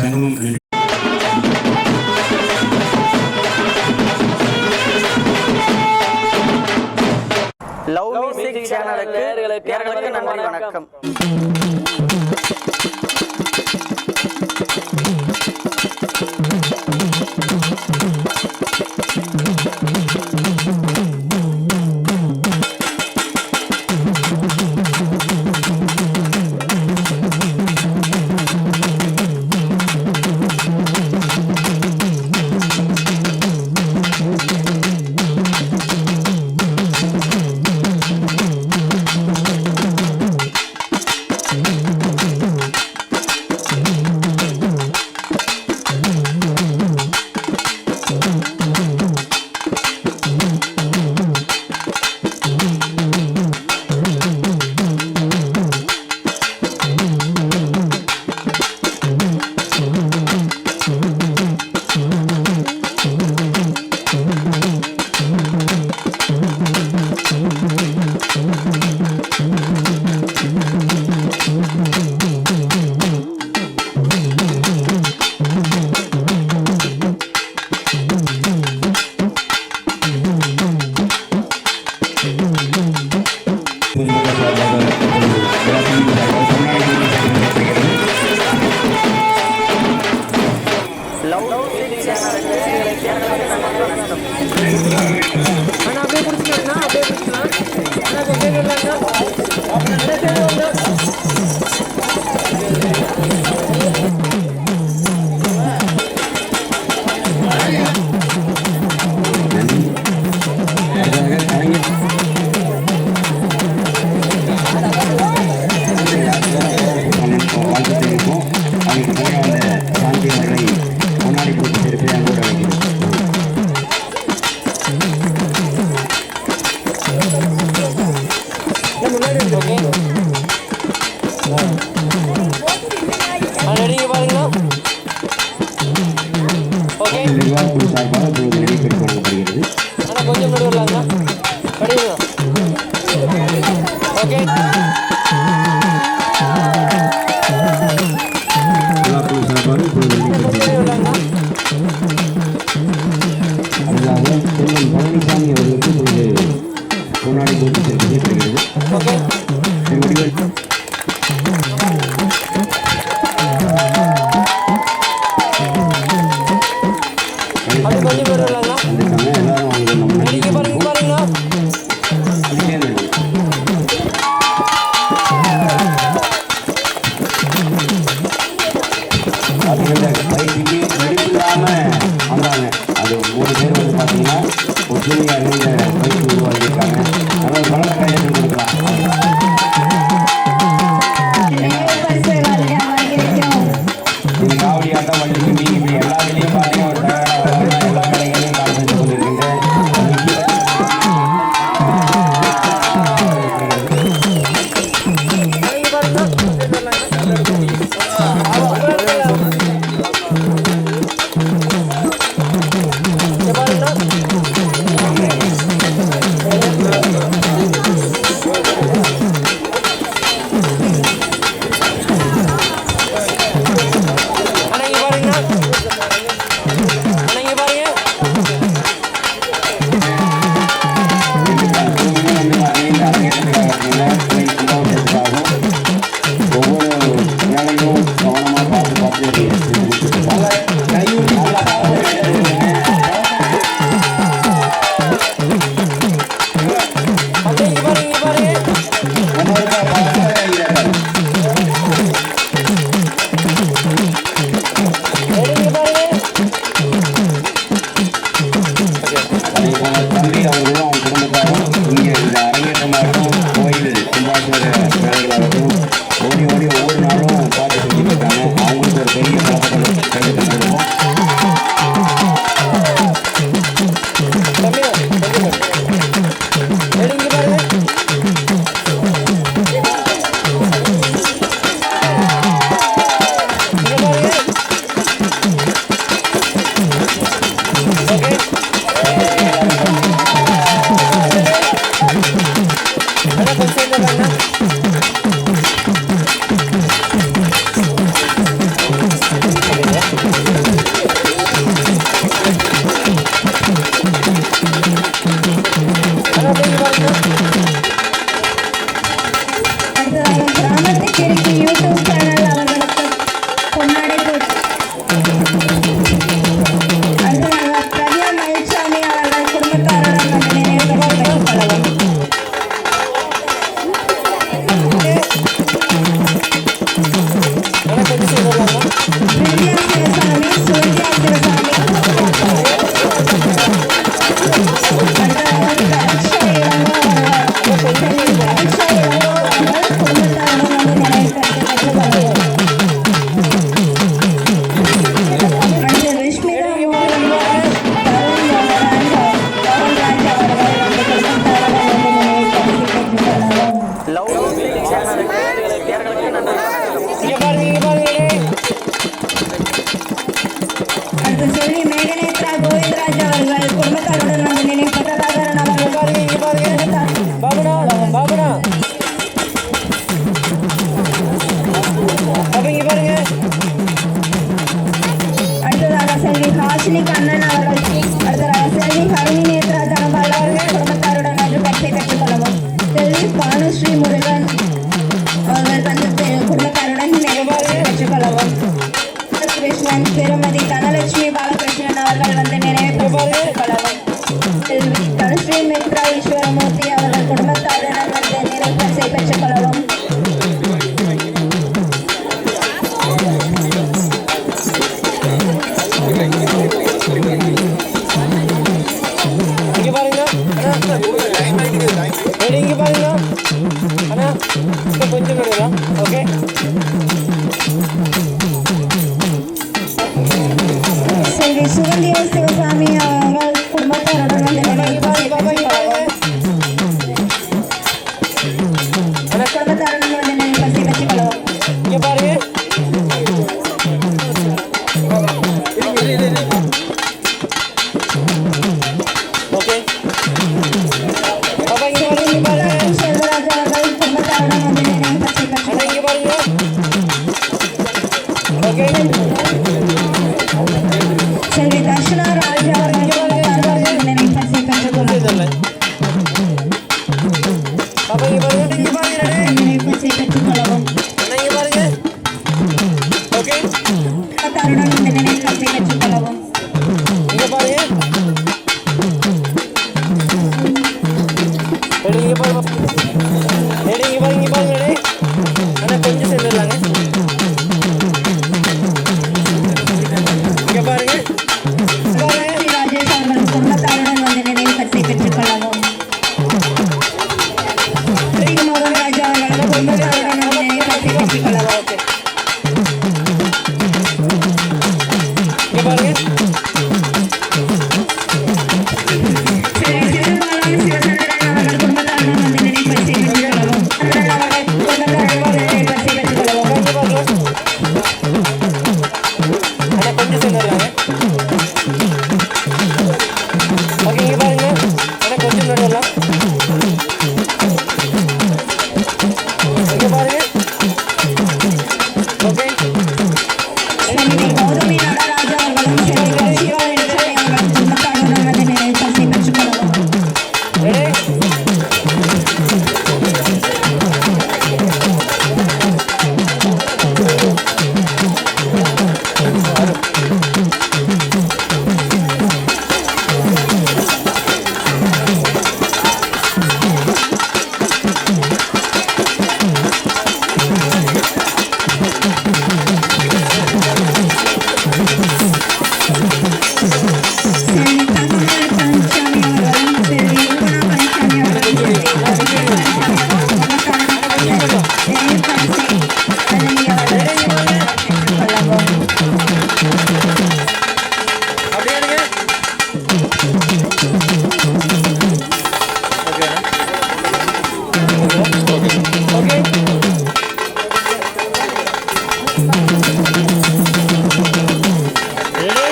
தகவல் நன்றி. லவ் மியூசிக் சேனலுக்கு நேயர்களுக்கு நன்றி வணக்கம். பழனிசாமி அவர்களுக்கு முன்னாடி போட்டு செய்யப்படுகிறது. வந்தாங்க. அது 3 பேர் வந்து பார்த்தீங்கன்னா ஒற்றுமையாக இருந்த பயிற்சி உருவாக்கியிருக்காங்க. அதனால் பல கையெழுத்து கொடுக்கலாம். ஈஸ்வரமூர்த்தி அவர்கள் குடும்பத்தாருடன் வந்து நினைப்பரிசை பெற்றுக் கொள்ளவும். இங்க பாருங்க இங்க பாருங்க அண்ணா கொஞ்சம் கிடையாது. ஓகே செல்வி சுகந்தியா சிவசாமி அவர்கள் குடும்பத்தாருடன் வந்து நினைப்பரிசை பெற்றுக் கொள்ளவும். குடும்பத்தாருடன் வந்து நினைப்பரிசை பெற்றுக் கொள்ளவும். இங்க பாருங்க ஓகே பாப்பா இங்க பாருங்க செல்வராஜ் அவர்கள் குடும்பத்தாருடன் வந்து நினைப்பரிசை பெற்றுக் அண்ணா இங்க பாருங்க ஓகே செல்வி தர்ஷனா ராஜ் அவர்கள் குடும்பத்தாருடன் வந்து நினைப்பரிசை பெற்றுக் கொள்ளவும். பாப்பா இங்க பாருங்க நினைப்பரிசை பெற்றுக் கொள்ளவும். அண்ணா இங்க பாருங்க ஓகே குடும்பத்தாருடன் வந்து நினைப்பரிசை பெற்றுக் கொள்ளவும். இங்க பாருங்க ரெடி இங்க பாருங்க ரெடி இங்க பாருங்க ரெடி அண்ணா கொஞ்சம் சேர்ந்துடலாங்க இங்க பாருங்க ஸ்ரீ ராஜேஷ் அவர்கள் குடும்பத்தாருடன் வந்து நினைப்பரிசை பெற்றுக் கொள்ளவும். ஸ்ரீகுமாரன் ராஜா அவர்கள் குடும்பத்தாருடன் வந்து நினைப்பரிசை பெற்றுக் கொள்ளவும். இங்க பாருங்க சிவபாலன் சிவசந்திரன் அவர்கள் குடும்பத்தாருடன் வந்து நினைப்பரிசை பெற்றுக் கொள்ளவும். சந்திரன் அவர்கள் குடும்பத்தாருடன் வந்து நினைப்பரிசை பெற்றுக் கொள்ளவும். இங்க பாருங்க அண்ணா கொஞ்சம் சேர்ந்துடலாங்க ஓகே இங்க பாருங்க அண்ணா கொஞ்சம் நடுவலாம் இங்க பாருங்க ஓகே செல்வி கௌதமி நடராஜா அவர்களும் செல்வி கௌசிகா வெங்கடேசன் அவர்கள் குடும்பத்தாருடன் வந்து நினைப்பரிசை பெற்றுக் கொள்ளவும். ரெடி செல்வி தங்கமணி பழனிசாமி அவர்களும் செல்வி யுவனா பழனிசாமி அவர்களும் நினைப்பரிசை வழங்கியவர்கள் பெற்றுக் கொள்ளவும். அப்படியே எடுங்க ஓகே ரெடி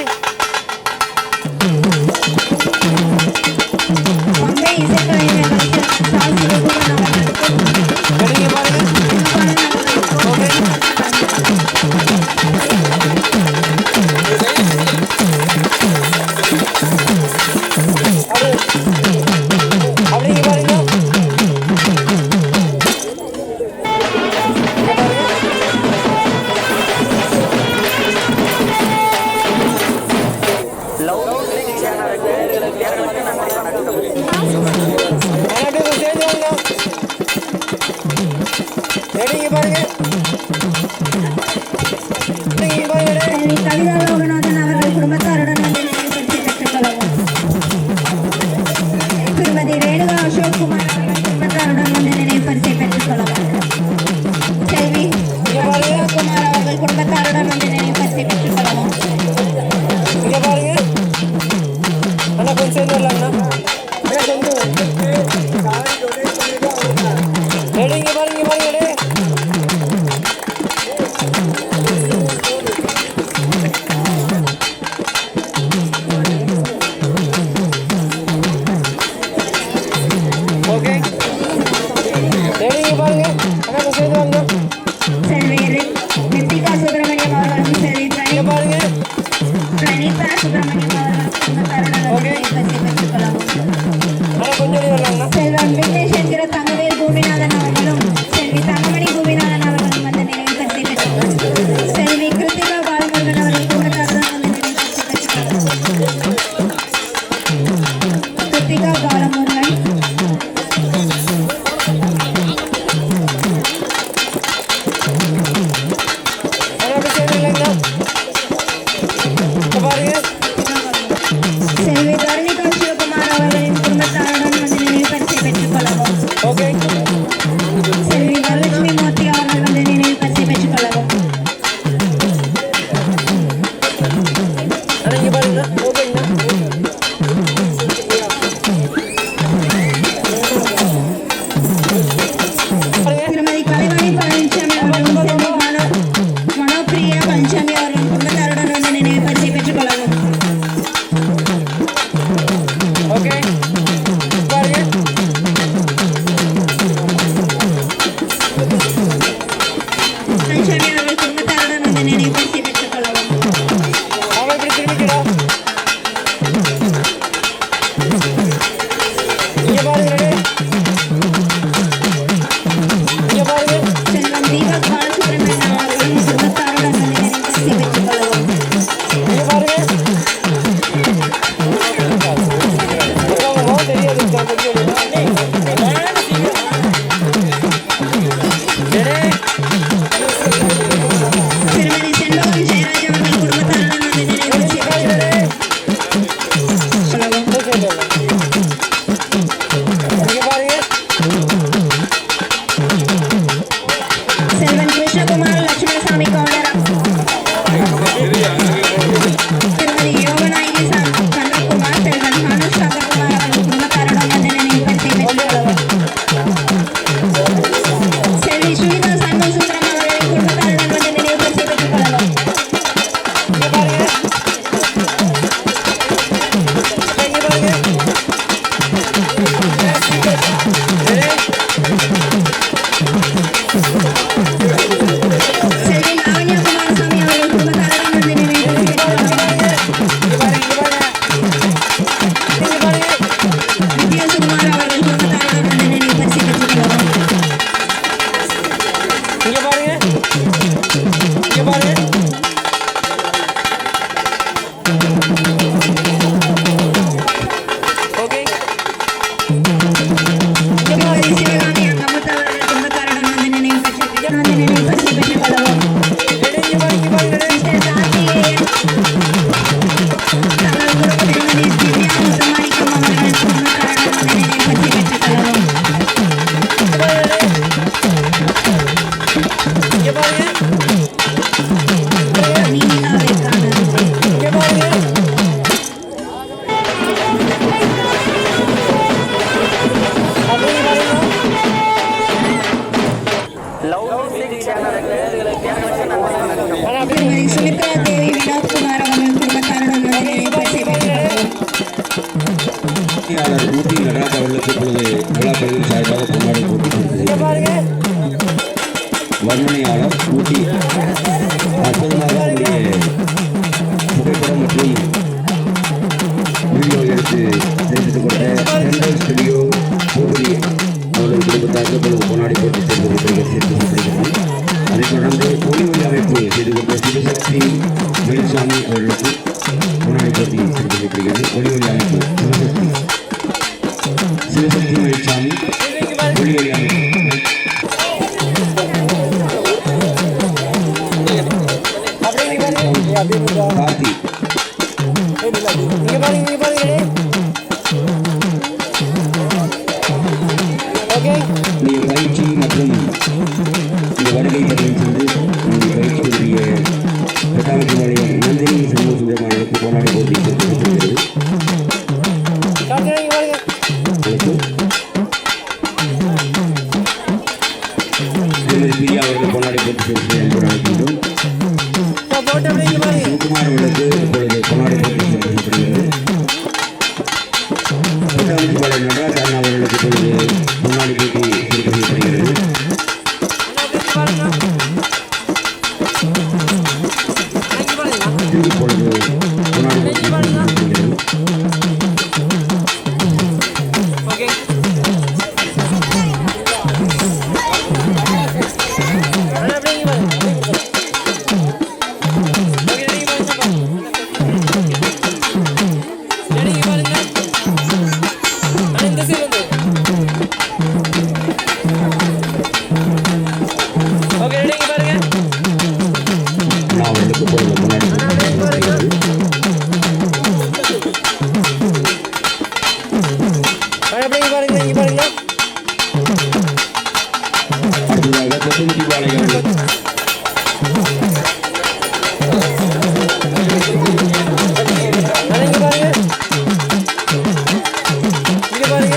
மங்கை இசைக்கலைஞர்கள் சா. சிவகுமார் அவர்களுக்கும் ரெடி பாருங்க ஓகே அப்படியே பாருங்க மறுபடியும் சேர்ந்து வாங்க ரெடி இங்க பாருங்க இங்க பாருங்க செல்வி கவிதா லோகநாதன் அவர்கள் குடும்பத்தாருடன் வந்து நினைப்பரிசை பெற்றுக் கொள்ளவும். திருமதி ரேணுகா அசோக்குமார் அவர்கள் குடும்பத்தாருடன் வந்து நினைப்பரிசை பெற்றுக் கொள்ளவும். செல்வி குமார் அவர்கள் குடும்பத்தாருடன் வந்து நினைப்பரிசை பெற்றுக் கொள்ளவும். இங்க பாருங்க அண்ணா கொஞ்சம் சேர்ந்து வரலாங்கண்ணா ரெடி இங்க பாருங்க ரெடி ஓகே ரெடி இங்க பாருங்க அண்ணா கொஞ்சம் சேர்ந்து வாங்க செல்வி ரித்திகா சுப்பிரமணியம் அவர்களும் செல்வி இங்க பாருங்க பிரணிதா சுப்பிரமணியம் அவர்கள் குடும்பத்தாருடன் வந்து நினைப்பரிசை பெற்றுக் கொள்ளவும். அண்ணா கொஞ்சம் வெளியே வரலாங்கண்ணா செல்வன் விக்னேஷ் என்கிற தங்கவேல் பூமிநாதன் அவர்களும் செல்வி தங்கமணி பூமிநாதன் அவர்களும் வந்து நினைப்பரிசை பெற்றுக் கொள்ளவும். செல்வி கிருத்திகா பாலமுருகன் அவர்கள் குடும்பத்தாருடன் வந்து நினைப்பரிசை பெற்றுக் கொள்ளவும். கிருத்திகா பாலமுருகன் விழாக்களின் சார்பாக பொன்னாடை போட்டி இங்க பாருங்க. வர்ணனையாளர் ஊட்டி அற்புதமாக அவருடைய புகைப்படம் மற்றும் வீடியோ எடுத்து தெரிவித்துக் கொண்ட சென்ட்ரல் ஸ்டுடியோ பூபதி அவரது குடும்பத்தாருக்கு பொழுது பொன்னாடி போட்டி சேர்க்கப்படுகிறது. அதைத் தொடர்ந்து ஒளி அமைப்பு செய்து கொண்ட சிவசக்தி வேலுசாமி அவர்களுக்கு பொன்னாடி போட்டி சேர்க்கப்படுகிறது. ஒளி அமைப்பு சிவசக்தி வேலுசாமி ஒளி அமைப்பு அப்படியே இங்க பாருங்க. அப்படியே இருக்கா? கார்த்தி இங்க பாருங்க, இங்க பாருங்க. ஓகே. நீங்கள் பயிற்சி மற்றும் இந்த வருகை பதிவு சென்று உங்கள் பயிற்சியுடைய பெட்டாமட்டி நிலையம் நந்தினி சமூக சுந்தரமானருக்கு போராடி போட்டி சேர்க்கப்படுகிறது. காட்டுங்க, இங்க பாருங்க. திருமதி பிரியா அவர்கள் போராடி போட்டி சேர்த்து என்பது அழைக்கின்றோம். போட்டு அப்படியே இங்க பாருங்க. சிவகுமார் அவர்களுக்கு இப்பொழுது போராடி போட்டி சேர்க்கப்படுகிறது. பெட்டாமட்டி பாளையம் நடராஜன் அவர்களுக்கு இப்பொழுது முன்னாடி போட்டி சேர்க்கப்படுகிறது. இப்பொழுது முன்னாடி போட்டி சேர்க்கப்படுகிறது. ஓகே. அப்படியே இங்க பாருங்க. ஓகே, ரெடி பாருங்க. ரெடி பாருங்க. இந்த சைடு வந்து. ஓகே, ரெடி பாருங்க. நான் அவர்களுக்கு இப்பொழுது முன்னாடி போட்டி சேர்க்கப்படுகிறது. அப்படியே பாருங்க, இங்க பாருங்க. அடுத்ததாக கொசுமுட்டி பாளையம் இங்க பாருங்க. இங்க பாருங்க.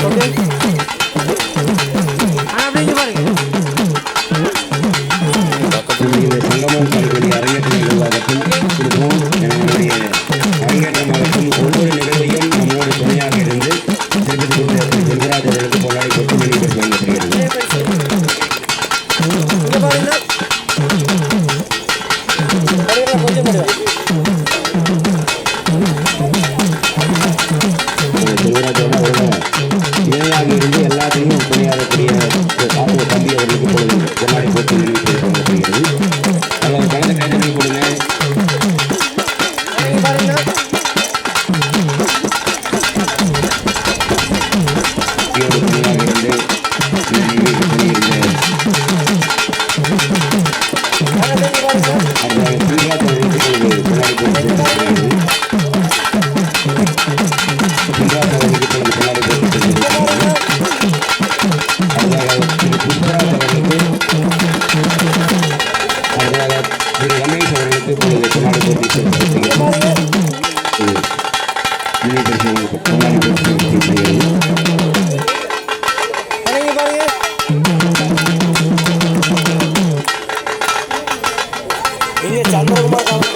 ஓகே. அப்படியே இங்க பாருங்க. இந்த சங்கமம் கல்வி அரங்கேற்ற நிகழ்வாகட்டும் கொடுப்போம். நம்முடைய அரங்கேற்றமாகட்டும் ஒவ்வொரு நிகழ்வையும் நம்மோடு துணையாக இருந்து சிறப்பித்துக் கொண்டு செல்வராஜ் அவர்களுக்கு போராடி கொத்து மணி வழங்கப்படுகிறது. இங்க பாருங்க. பாருங்க, கொஞ்சம் பாருங்க. செல்வராஜோட அவரோட இணையாக இருந்து எல்லாத்தையும் துணையாகக்கூடிய காப்பு தம்பி அவர்களுக்கு இப்பொழுது பொன்னாடி போட்டி வழங்கப்படுகிறது. அவர் கலந்து கைதறி கொடுங்க. இங்க பாருங்க. இவரோட துணையாக இருந்து இந்த நிகழ்ச்சி பண்ணியிருந்த இங்க பாருங்க. அடுத்ததாக சிவராஜ் அவர்களுக்கு இப்பொழுது பொன்னாடி போட்டி சேர்க்கப்படுகிறது. சிவராஜ் அவர்களுக்கு இப்பொழுது பொன்னாடி போட்டி சேர்க்கப்படுகிறது. அடுத்ததாக திரு புஷ்பராஜ் அவர்களுக்கு அடுத்ததாக திரு ரமேஷ் அவர்களுக்கு இப்பொழுது பொன்னாடி போட்டி சேர்க்கப்படுகிறது. நினைப்பரிசு பொன்னாடி போட்டி சேர்க்கப்படுகிறது. இங்க பாருங்க. இங்க சந்திரகுமார் காவல்.